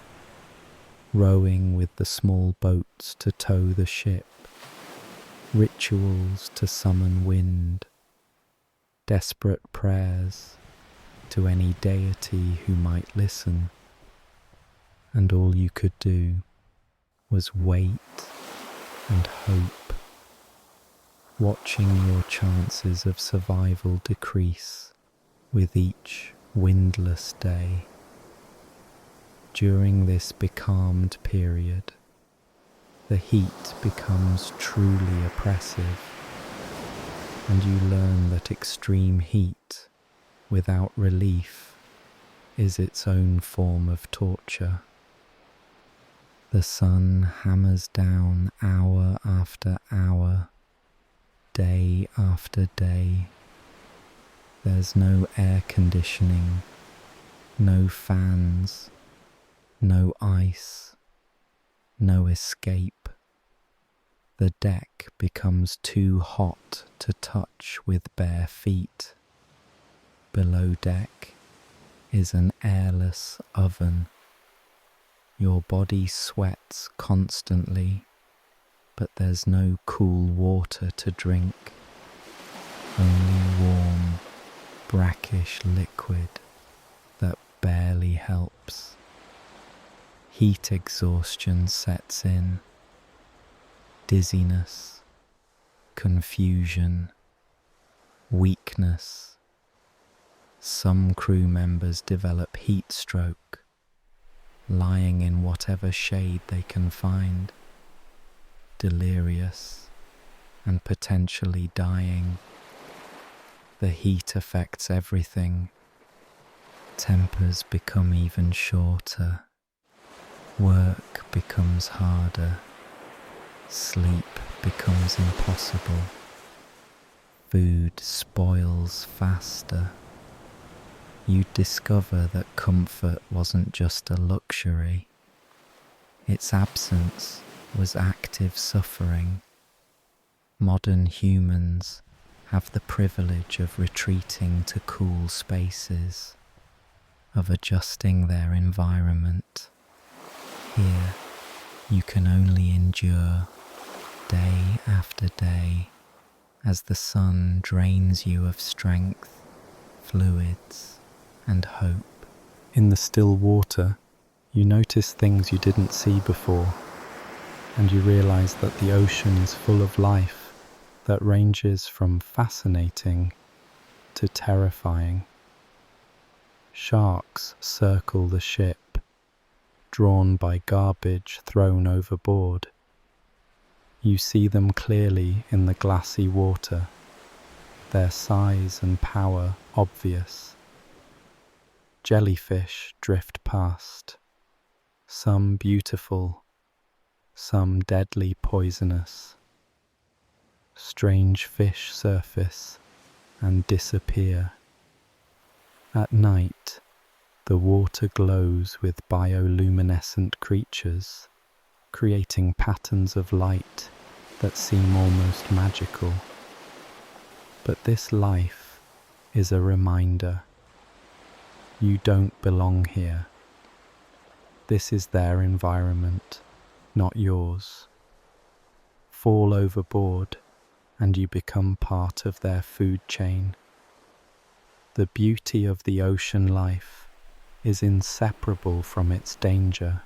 rowing with the small boats to tow the ship, rituals to summon wind, desperate prayers to any deity who might listen, and all you could do was wait and hope, watching your chances of survival decrease with each windless day. During this becalmed period, the heat becomes truly oppressive, and you learn that extreme heat without relief is its own form of torture. The sun hammers down hour after hour, day after day. There's no air conditioning, no fans, no ice, no escape. The deck becomes too hot to touch with bare feet. Below deck is an airless oven. Your body sweats constantly, but there's no cool water to drink. Only warm, brackish liquid that barely helps. Heat exhaustion sets in. Dizziness, confusion, weakness. Some crew members develop heat stroke, lying in whatever shade they can find, delirious and potentially dying. The heat affects everything. Tempers become even shorter. Work becomes harder. Sleep becomes impossible. Food spoils faster. You discover that comfort wasn't just a luxury. Its absence was active suffering. Modern humans have the privilege of retreating to cool spaces, of adjusting their environment. Here, you can only endure day after day as the sun drains you of strength, fluids, and hope. In the still water, you notice things you didn't see before, and you realize that the ocean is full of life that ranges from fascinating to terrifying. Sharks circle the ship, drawn by garbage thrown overboard. You see them clearly in the glassy water, their size and power obvious. Jellyfish drift past, some beautiful, some deadly poisonous. Strange fish surface and disappear. At night, the water glows with bioluminescent creatures, creating patterns of light that seem almost magical. But this life is a reminder. You don't belong here. This is their environment, not yours. Fall overboard, and you become part of their food chain. The beauty of the ocean life is inseparable from its danger,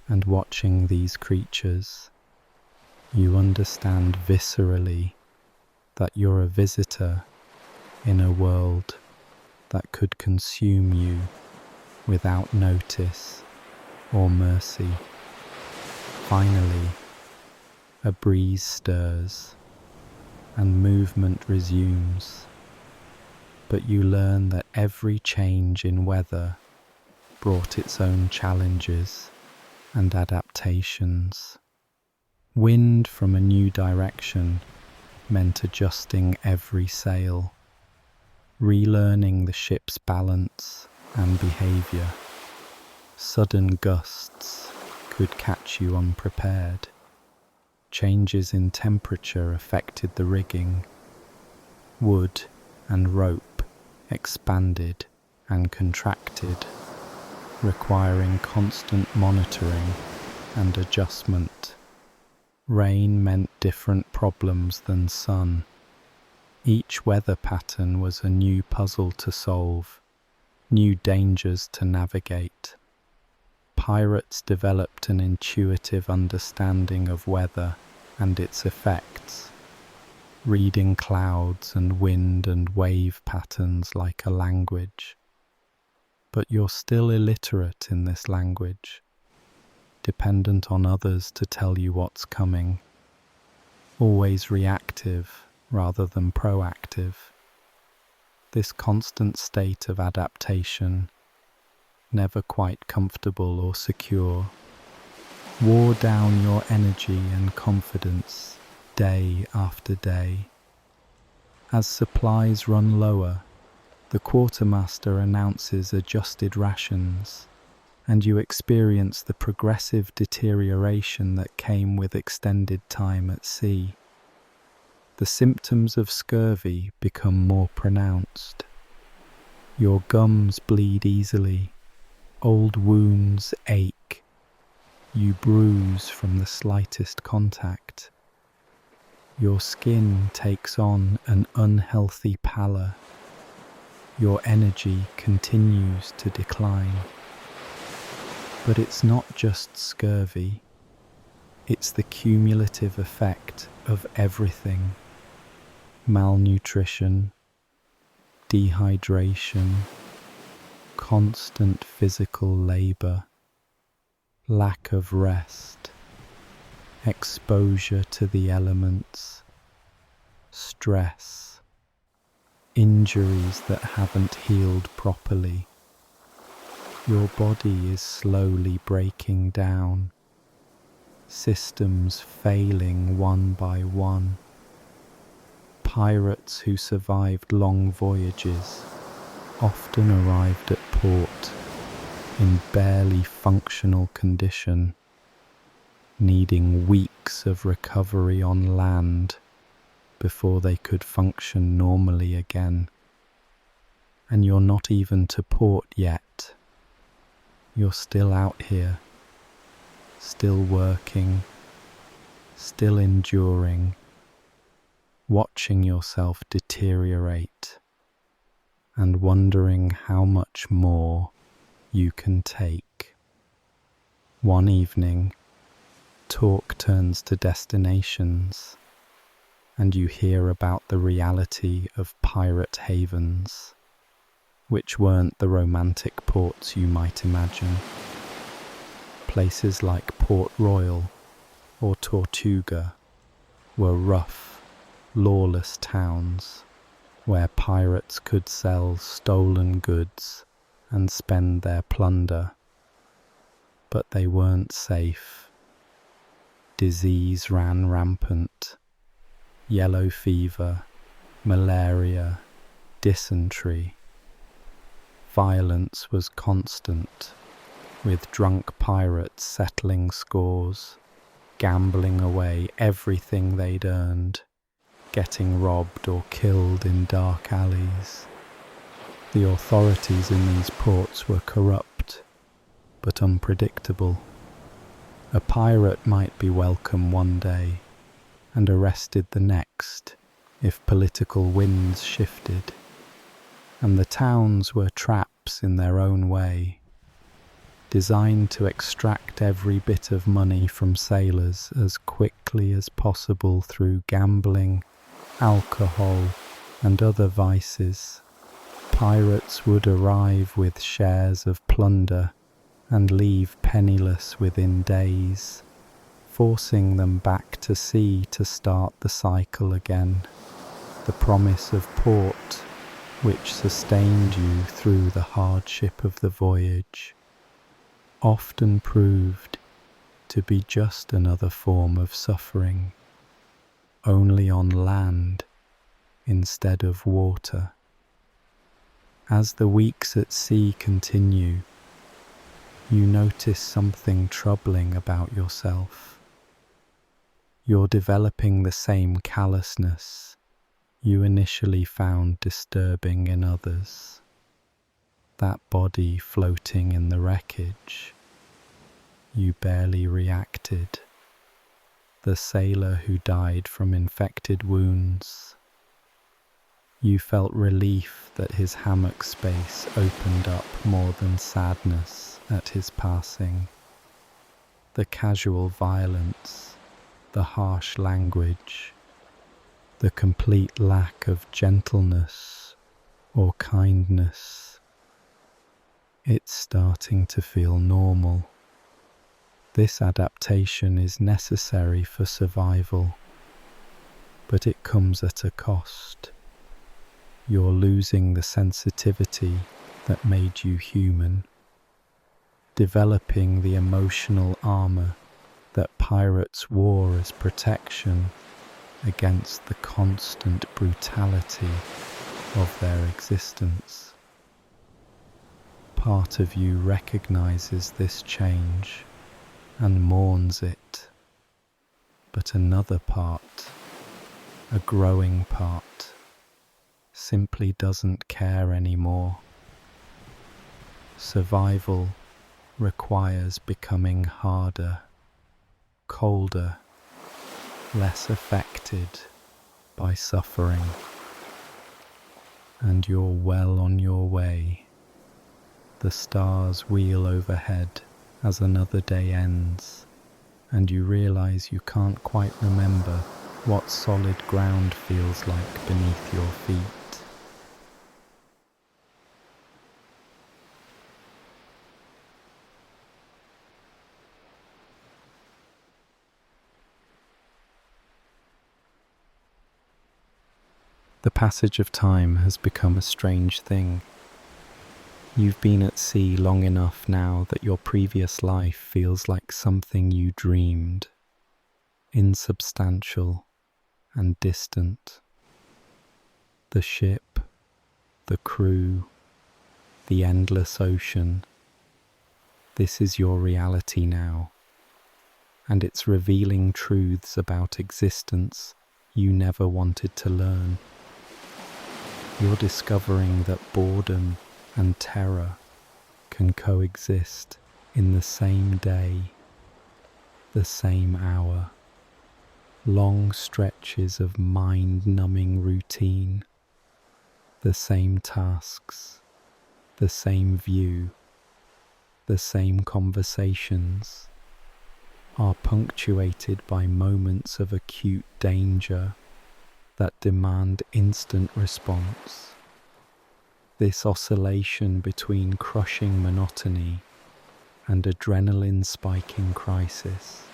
and watching these creatures, you understand viscerally that you're a visitor in a world that could consume you without notice or mercy. Finally, a breeze stirs and movement resumes, but you learn that every change in weather brought its own challenges and adaptations. Wind from a new direction meant adjusting every sail, relearning the ship's balance and behaviour. Sudden gusts could catch you unprepared. Changes in temperature affected the rigging. Wood and rope expanded and contracted, requiring constant monitoring and adjustment. Rain meant different problems than sun. Each weather pattern was a new puzzle to solve, new dangers to navigate. Pirates developed an intuitive understanding of weather and its effects. reading clouds and wind and wave patterns like a language. But you're still illiterate in this language, dependent on others to tell you what's coming, always reactive rather than proactive. This constant state of adaptation, never quite comfortable or secure, wore down your energy and confidence day after day. As supplies run lower, the quartermaster announces adjusted rations, and you experience the progressive deterioration that came with extended time at sea. The symptoms of scurvy become more pronounced. Your gums bleed easily, old wounds ache, you bruise from the slightest contact. Your skin takes on an unhealthy pallor. Your energy continues to decline. But it's not just scurvy, it's the cumulative effect of everything. Malnutrition, dehydration, constant physical labor, lack of rest, exposure to the elements, stress, injuries that haven't healed properly. Your body is slowly breaking down, systems failing one by one. Pirates who survived long voyages often arrived at port in barely functional condition, needing weeks of recovery on land before they could function normally again. And you're not even to port yet. You're still out here, still working, still enduring, watching yourself deteriorate and wondering how much more you can take. One evening, talk turns to destinations, and you hear about the reality of pirate havens, which weren't the romantic ports you might imagine. Places like Port Royal or Tortuga were rough, lawless towns where pirates could sell stolen goods and spend their plunder. But they weren't safe. Disease ran rampant. Yellow fever, malaria, dysentery. Violence was constant, with drunk pirates settling scores, gambling away everything they'd earned, getting robbed or killed in dark alleys. The authorities in these ports were corrupt, but unpredictable. A pirate might be welcome one day and arrested the next if political winds shifted, and the towns were traps in their own way, designed to extract every bit of money from sailors as quickly as possible through gambling, alcohol, and other vices. Pirates would arrive with shares of plunder and leave penniless within days, forcing them back to sea to start the cycle again. The promise of port, which sustained you through the hardship of the voyage, often proved to be just another form of suffering, only on land instead of water. As the weeks at sea continue, you notice something troubling about yourself. You're developing the same callousness you initially found disturbing in others. That body floating in the wreckage, you barely reacted. The sailor who died from infected wounds. You felt relief that his hammock space opened up more than sadness at his passing. The casual violence, the harsh language, the complete lack of gentleness or kindness. It's starting to feel normal. This adaptation is necessary for survival, but it comes at a cost. You're losing the sensitivity that made you human, developing the emotional armor that pirates wore as protection against the constant brutality of their existence. Part of you recognizes this change and mourns it, but another part, a growing part, simply doesn't care anymore. Survival requires becoming harder, colder, less affected by suffering. And you're well on your way. The stars wheel overhead as another day ends, and you realize you can't quite remember what solid ground feels like beneath your feet. The passage of time has become a strange thing. You've been at sea long enough now that your previous life feels like something you dreamed, insubstantial and distant. The ship, the crew, the endless ocean. This is your reality now, and it's revealing truths about existence you never wanted to learn. You're discovering that boredom and terror can coexist in the same day, the same hour. Long stretches of mind-numbing routine, the same tasks, the same view, the same conversations, are punctuated by moments of acute danger that demand instant response. This oscillation between crushing monotony and adrenaline-spiking crisis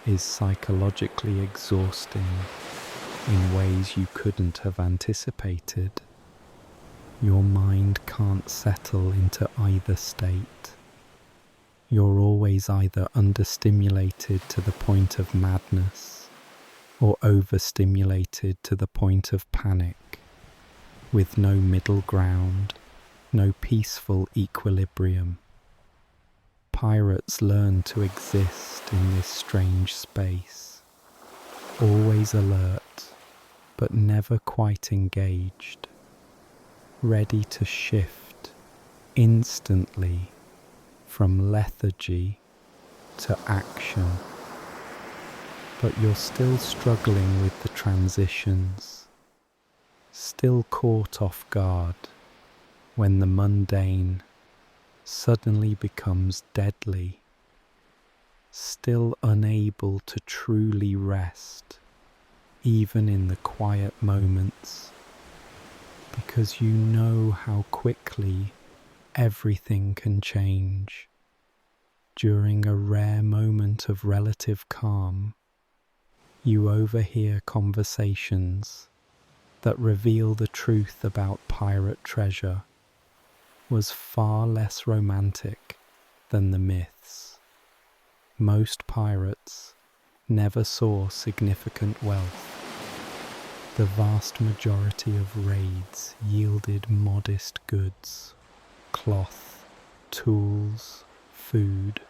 is psychologically exhausting in ways you couldn't have anticipated. Your mind can't settle into either state. You're always either understimulated to the point of madness or overstimulated to the point of panic, with no middle ground, no peaceful equilibrium. Pirates learn to exist in this strange space, always alert, but never quite engaged, ready to shift instantly from lethargy to action. But you're still struggling with the transitions, still caught off guard when the mundane suddenly becomes deadly, still unable to truly rest, even in the quiet moments, because you know how quickly everything can change. During a rare moment of relative calm, you overhear conversations that reveal the truth about pirate treasure was far less romantic than the myths. Most pirates never saw significant wealth. The vast majority of raids yielded modest goods: cloth, tools, food,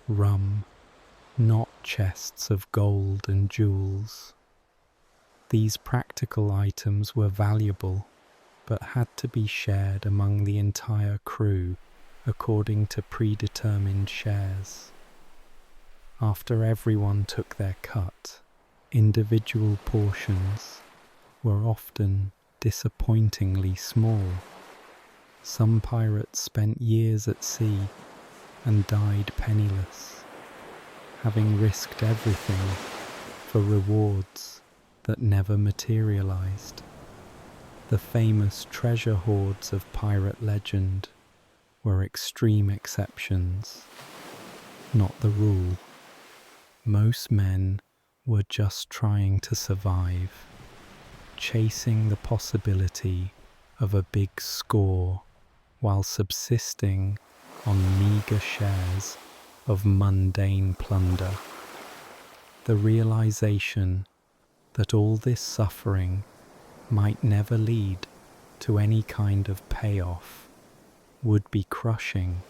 rum, not chests of gold and jewels. These practical items were valuable, but had to be shared among the entire crew according to predetermined shares. After everyone took their cut, individual portions were often disappointingly small. Some pirates spent years at sea and died penniless, having risked everything for rewards that never materialized. The famous treasure hoards of pirate legend were extreme exceptions, not the rule. Most men were just trying to survive, chasing the possibility of a big score while subsisting on meager shares of mundane plunder. The realization that all this suffering might never lead to any kind of payoff would be crushing.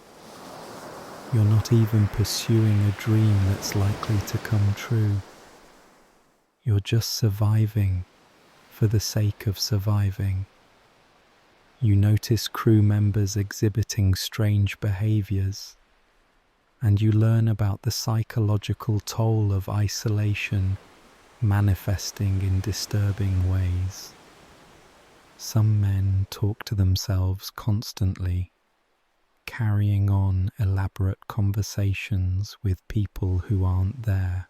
You're not even pursuing a dream that's likely to come true. You're just surviving for the sake of surviving. You notice crew members exhibiting strange behaviors, and you learn about the psychological toll of isolation manifesting in disturbing ways. Some men talk to themselves constantly, carrying on elaborate conversations with people who aren't there.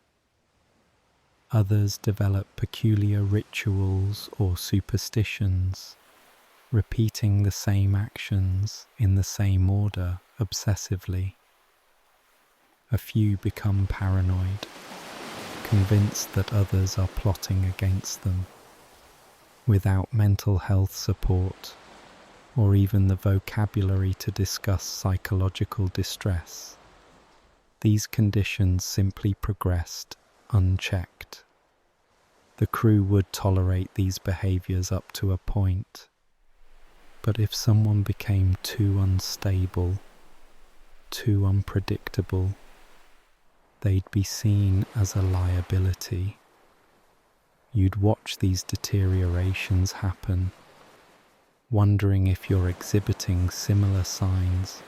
Others develop peculiar rituals or superstitions, repeating the same actions in the same order obsessively. A few become paranoid, convinced that others are plotting against them. Without mental health support, or even the vocabulary to discuss psychological distress, these conditions simply progressed unchecked. The crew would tolerate these behaviors up to a point, but if someone became too unstable, too unpredictable, they'd be seen as a liability. You'd watch these deteriorations happen, wondering if you're exhibiting similar signs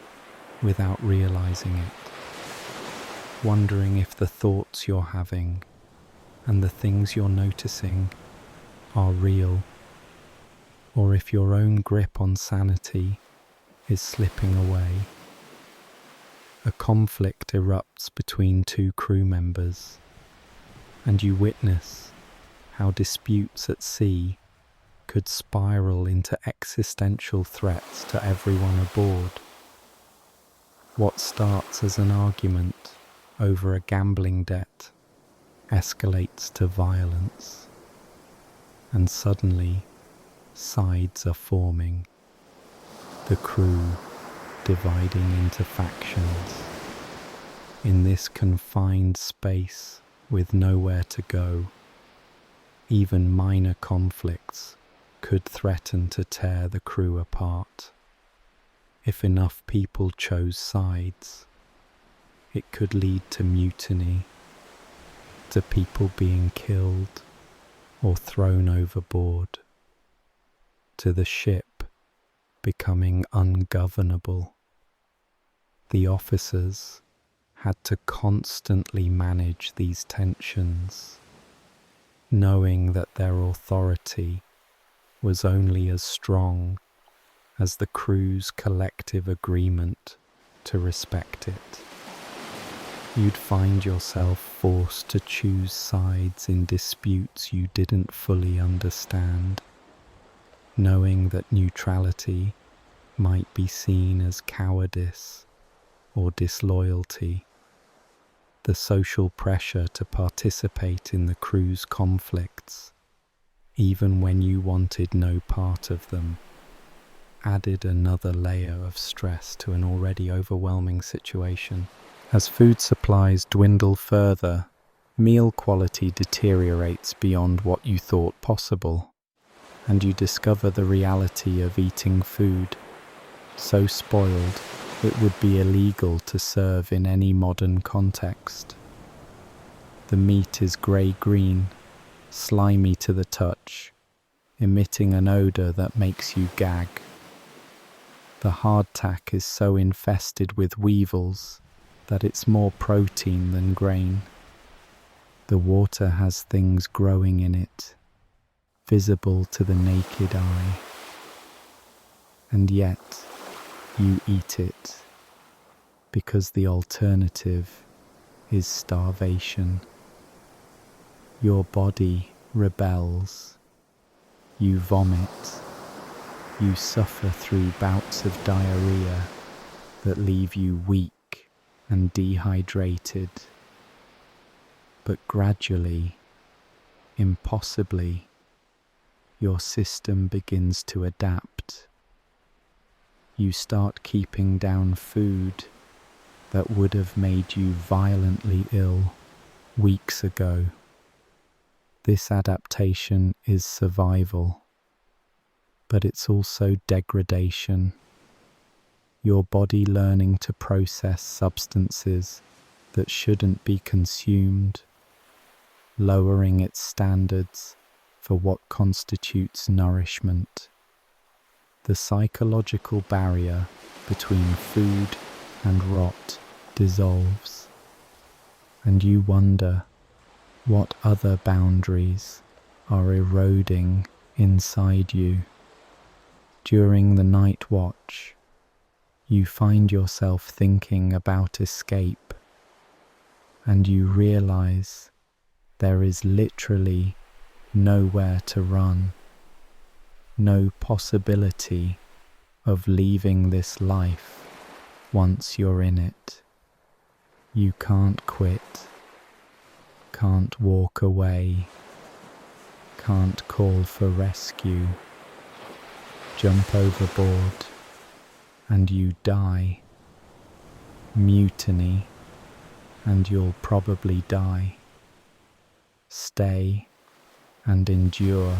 without realizing it, wondering if the thoughts you're having and the things you're noticing are real, or if your own grip on sanity is slipping away. A conflict erupts between two crew members, and you witness how disputes at sea could spiral into existential threats to everyone aboard. What starts as an argument over a gambling debt escalates to violence, and suddenly sides are forming, the crew dividing into factions. In this confined space with nowhere to go, even minor conflicts could threaten to tear the crew apart. If enough people chose sides, it could lead to mutiny, to people being killed or thrown overboard, to the ship becoming ungovernable. The officers had to constantly manage these tensions, knowing that their authority was only as strong as the crew's collective agreement to respect it. You'd find yourself forced to choose sides in disputes you didn't fully understand, knowing that neutrality might be seen as cowardice or disloyalty. The social pressure to participate in the crew's conflicts, even when you wanted no part of them, added another layer of stress to an already overwhelming situation. As food supplies dwindle further, meal quality deteriorates beyond what you thought possible, and you discover the reality of eating food so spoiled it would be illegal to serve in any modern context. The meat is grey-green, slimy to the touch, emitting an odour that makes you gag. The hardtack is so infested with weevils that it's more protein than grain. The water has things growing in it, visible to the naked eye. And yet, you eat it, because the alternative is starvation. Your body rebels. You vomit. You suffer through bouts of diarrhea that leave you weak and dehydrated. But gradually, impossibly, your system begins to adapt. You start keeping down food that would have made you violently ill weeks ago. This adaptation is survival, but it's also degradation. Your body learning to process substances that shouldn't be consumed, lowering its standards for what constitutes nourishment. The psychological barrier between food and rot dissolves, and you wonder what other boundaries are eroding inside you. During the night watch, you find yourself thinking about escape, and you realize there is literally nowhere to run, no possibility of leaving this life once you're in it. You can't quit, can't walk away, can't call for rescue, jump overboard, and you die. Mutiny, and you'll probably die. Stay and endure.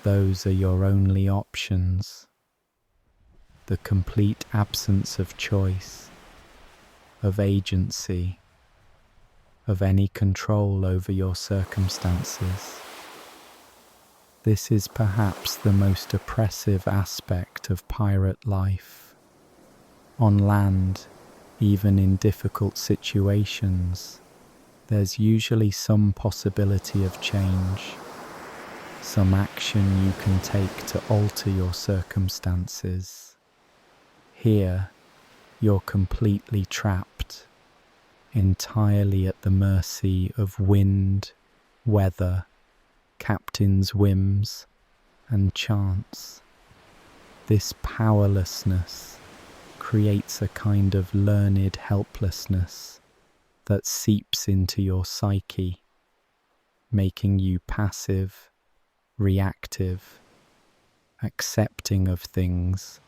Those are your only options. The complete absence of choice, of agency, of any control over your circumstances. This is perhaps the most oppressive aspect of pirate life. On land, even in difficult situations, there's usually some possibility of change, some action you can take to alter your circumstances. Here, you're completely trapped, entirely at the mercy of wind, weather, captain's whims, and chance. This powerlessness creates a kind of learned helplessness that seeps into your psyche, making you passive, reactive, accepting of things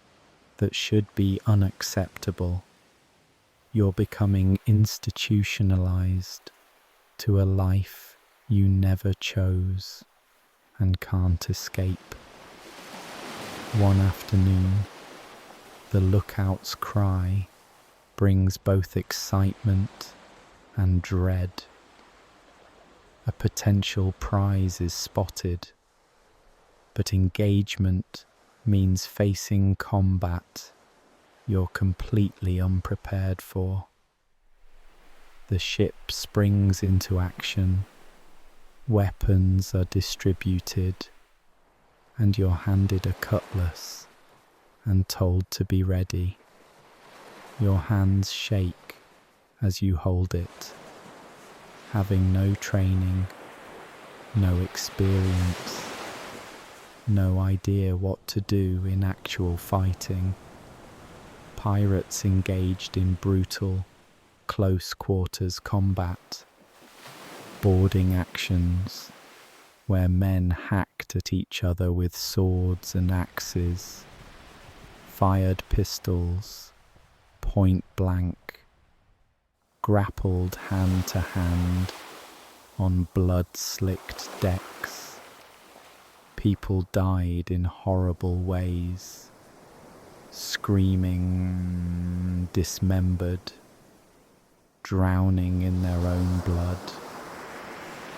that should be unacceptable. You're becoming institutionalized to a life you never chose and can't escape. One afternoon, the lookout's cry brings both excitement and dread. A potential prize is spotted, but engagement means facing combat you're completely unprepared for. The ship springs into action, weapons are distributed, and you're handed a cutlass and told to be ready. Your hands shake as you hold it, having no training, no experience, no idea what to do in actual fighting. Pirates engaged in brutal, close quarters combat, boarding actions where men hacked at each other with swords and axes, fired pistols, point blank, grappled hand to hand on blood-slicked decks. People died in horrible ways, screaming, dismembered, drowning in their own blood,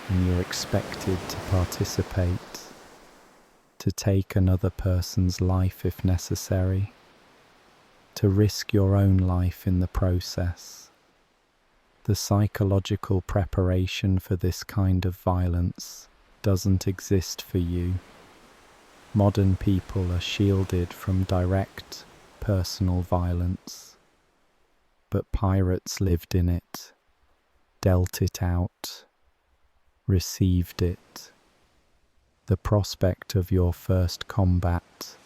and you're expected to participate, to take another person's life if necessary, to risk your own life in the process. The psychological preparation for this kind of violence doesn't exist for you. Modern people are shielded from direct personal violence, but pirates lived in it, dealt it out, received it. The prospect of your first combat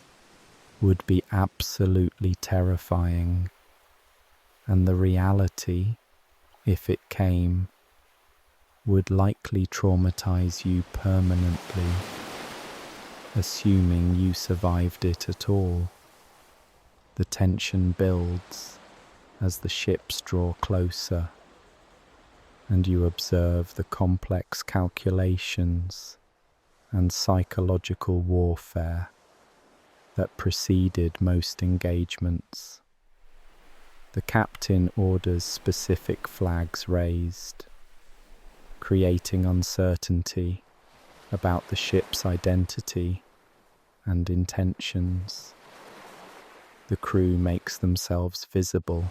would be absolutely terrifying, and the reality, if it came, would likely traumatize you permanently, assuming you survived it at all. The tension builds as the ships draw closer, and you observe the complex calculations and psychological warfare that preceded most engagements. The captain orders specific flags raised, creating uncertainty about the ship's identity and intentions. The crew makes themselves visible,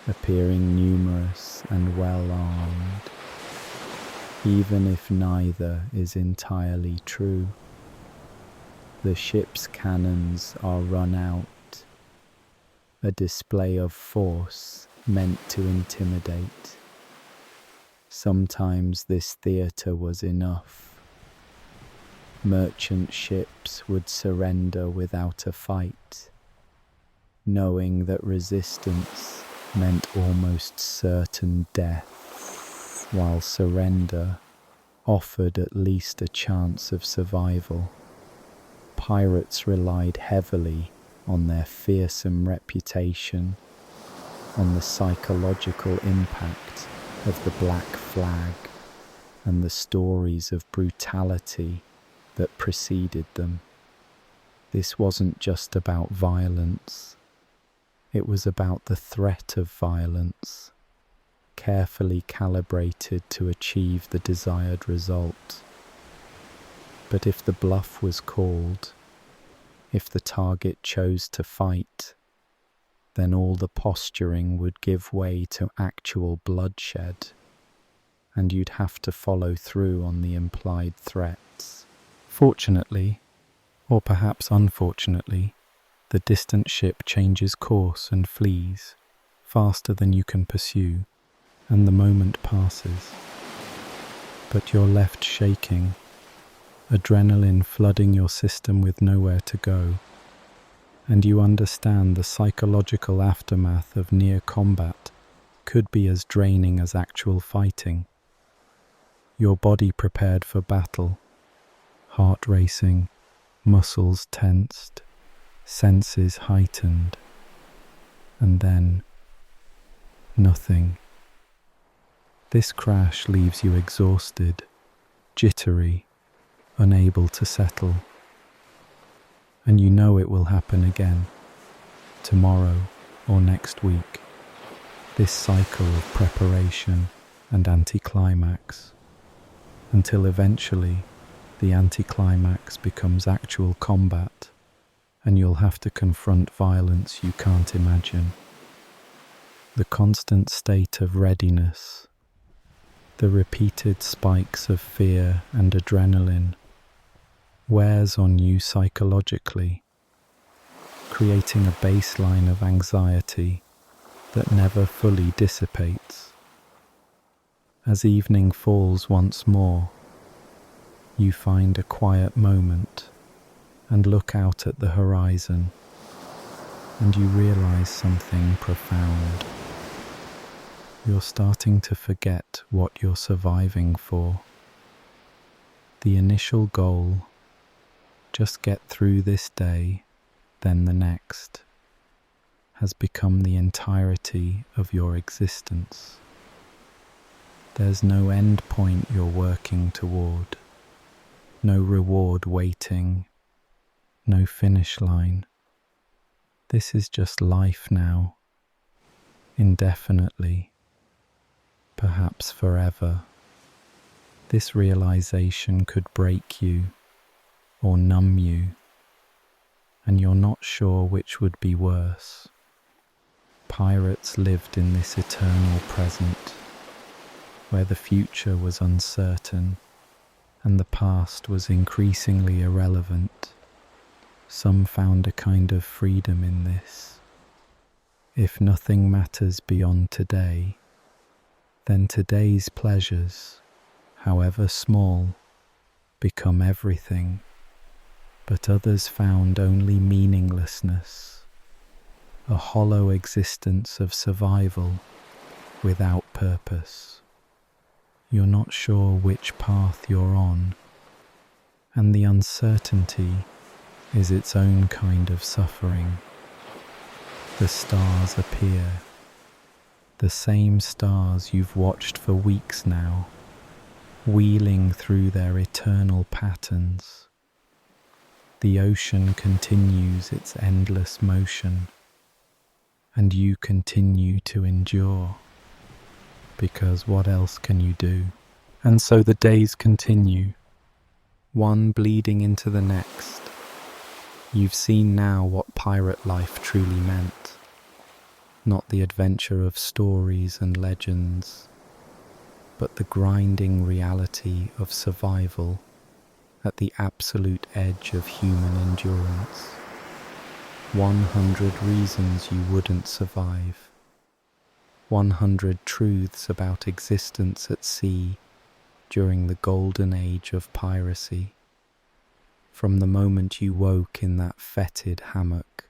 appearing numerous and well-armed, even if neither is entirely true. The ship's cannons are run out, a display of force meant to intimidate. Sometimes this theatre was enough. Merchant ships would surrender without a fight, knowing that resistance meant almost certain death, while surrender offered at least a chance of survival. Pirates relied heavily on their fearsome reputation, on the psychological impact of the black flag, and the stories of brutality that preceded them. This wasn't just about violence. It was about the threat of violence, carefully calibrated to achieve the desired result. But if the bluff was called, if the target chose to fight, then all the posturing would give way to actual bloodshed, and you'd have to follow through on the implied threats. Fortunately, or perhaps unfortunately, the distant ship changes course and flees faster than you can pursue, and the moment passes. But you're left shaking, adrenaline flooding your system with nowhere to go, and you understand the psychological aftermath of near combat could be as draining as actual fighting. Your body prepared for battle, heart racing, muscles tensed, senses heightened, and then nothing. This crash leaves you exhausted, jittery, unable to settle. And you know it will happen again, tomorrow or next week. This cycle of preparation and anticlimax, until eventually the anticlimax becomes actual combat, and you'll have to confront violence you can't imagine. The constant state of readiness, the repeated spikes of fear and adrenaline, wears on you psychologically, creating a baseline of anxiety that never fully dissipates. As evening falls once more, you find a quiet moment and look out at the horizon, and you realize something profound. You're starting to forget what you're surviving for. The initial goal, just get through this day, then the next, has become the entirety of your existence. There's no end point you're working toward, no reward waiting, no finish line. This is just life now, indefinitely, perhaps forever. This realization could break you or numb you, and you're not sure which would be worse. Pirates lived in this eternal present, where the future was uncertain and the past was increasingly irrelevant. Some found a kind of freedom in this. If nothing matters beyond today, then today's pleasures however small, become everything, but others found only meaninglessness, a hollow existence of survival without purpose. You're not sure which path you're on, and the uncertainty is its own kind of suffering. The stars appear, the same stars you've watched for weeks now, wheeling through their eternal patterns. The ocean continues its endless motion, and you continue to endure, because what else can you do? And so the days continue, one bleeding into the next. You've seen now what pirate life truly meant, not the adventure of stories and legends, but the grinding reality of survival at the absolute edge of human endurance. 100 reasons you wouldn't survive. 100 truths about existence at sea during the golden age of piracy. From the moment you woke in that fetid hammock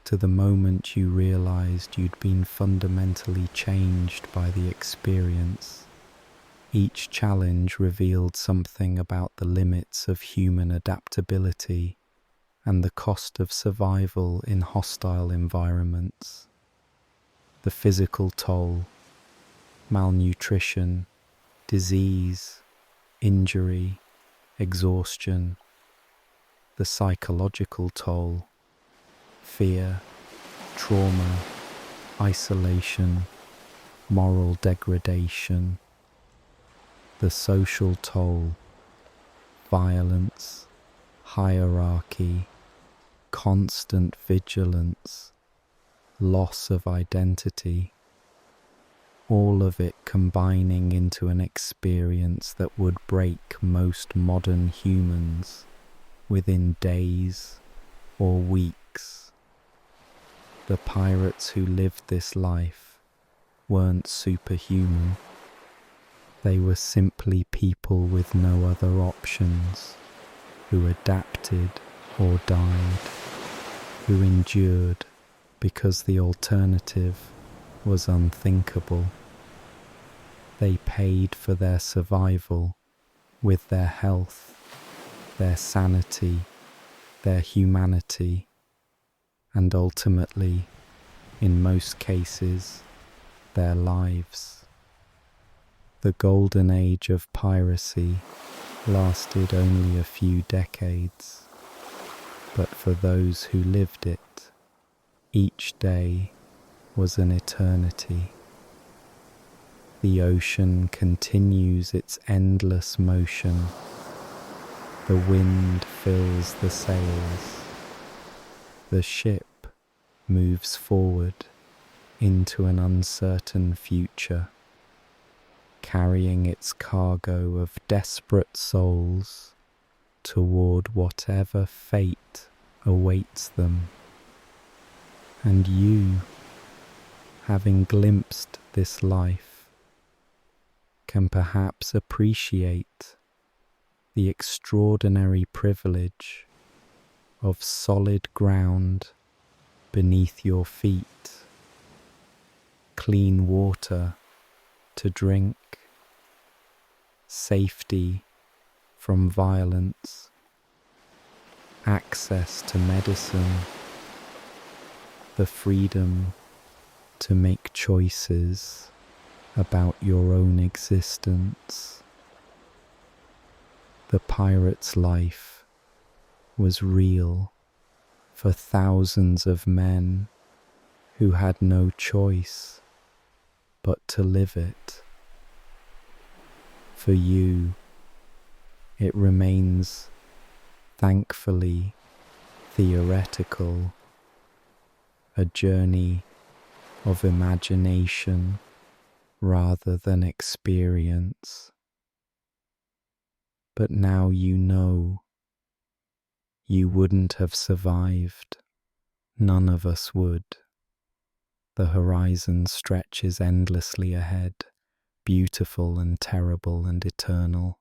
to the moment you realized you'd been fundamentally changed by the experience, each challenge revealed something about the limits of human adaptability and the cost of survival in hostile environments. The physical toll, malnutrition, disease, injury, exhaustion. The psychological toll, fear, trauma, isolation, moral degradation. The social toll, violence, hierarchy, constant vigilance, loss of identity, all of it combining into an experience that would break most modern humans within days or weeks. The pirates who lived this life weren't superhuman. They were simply people with no other options, who adapted or died, who endured because the alternative was unthinkable. They paid for their survival with their health, their sanity, their humanity, and ultimately, in most cases, their lives. The golden age of piracy lasted only a few decades, but for those who lived it, each day was an eternity. The ocean continues its endless motion. The wind fills the sails. The ship moves forward into an uncertain future, carrying its cargo of desperate souls toward whatever fate awaits them. And you, having glimpsed this life, can perhaps appreciate the extraordinary privilege of solid ground beneath your feet, clean water to drink, safety from violence, access to medicine, the freedom to make choices about your own existence. The pirate's life was real for thousands of men who had no choice but to live it. For you, it remains, thankfully, theoretical, a journey of imagination rather than experience. But now you know you wouldn't have survived. None of us would. The horizon stretches endlessly ahead, beautiful and terrible and eternal,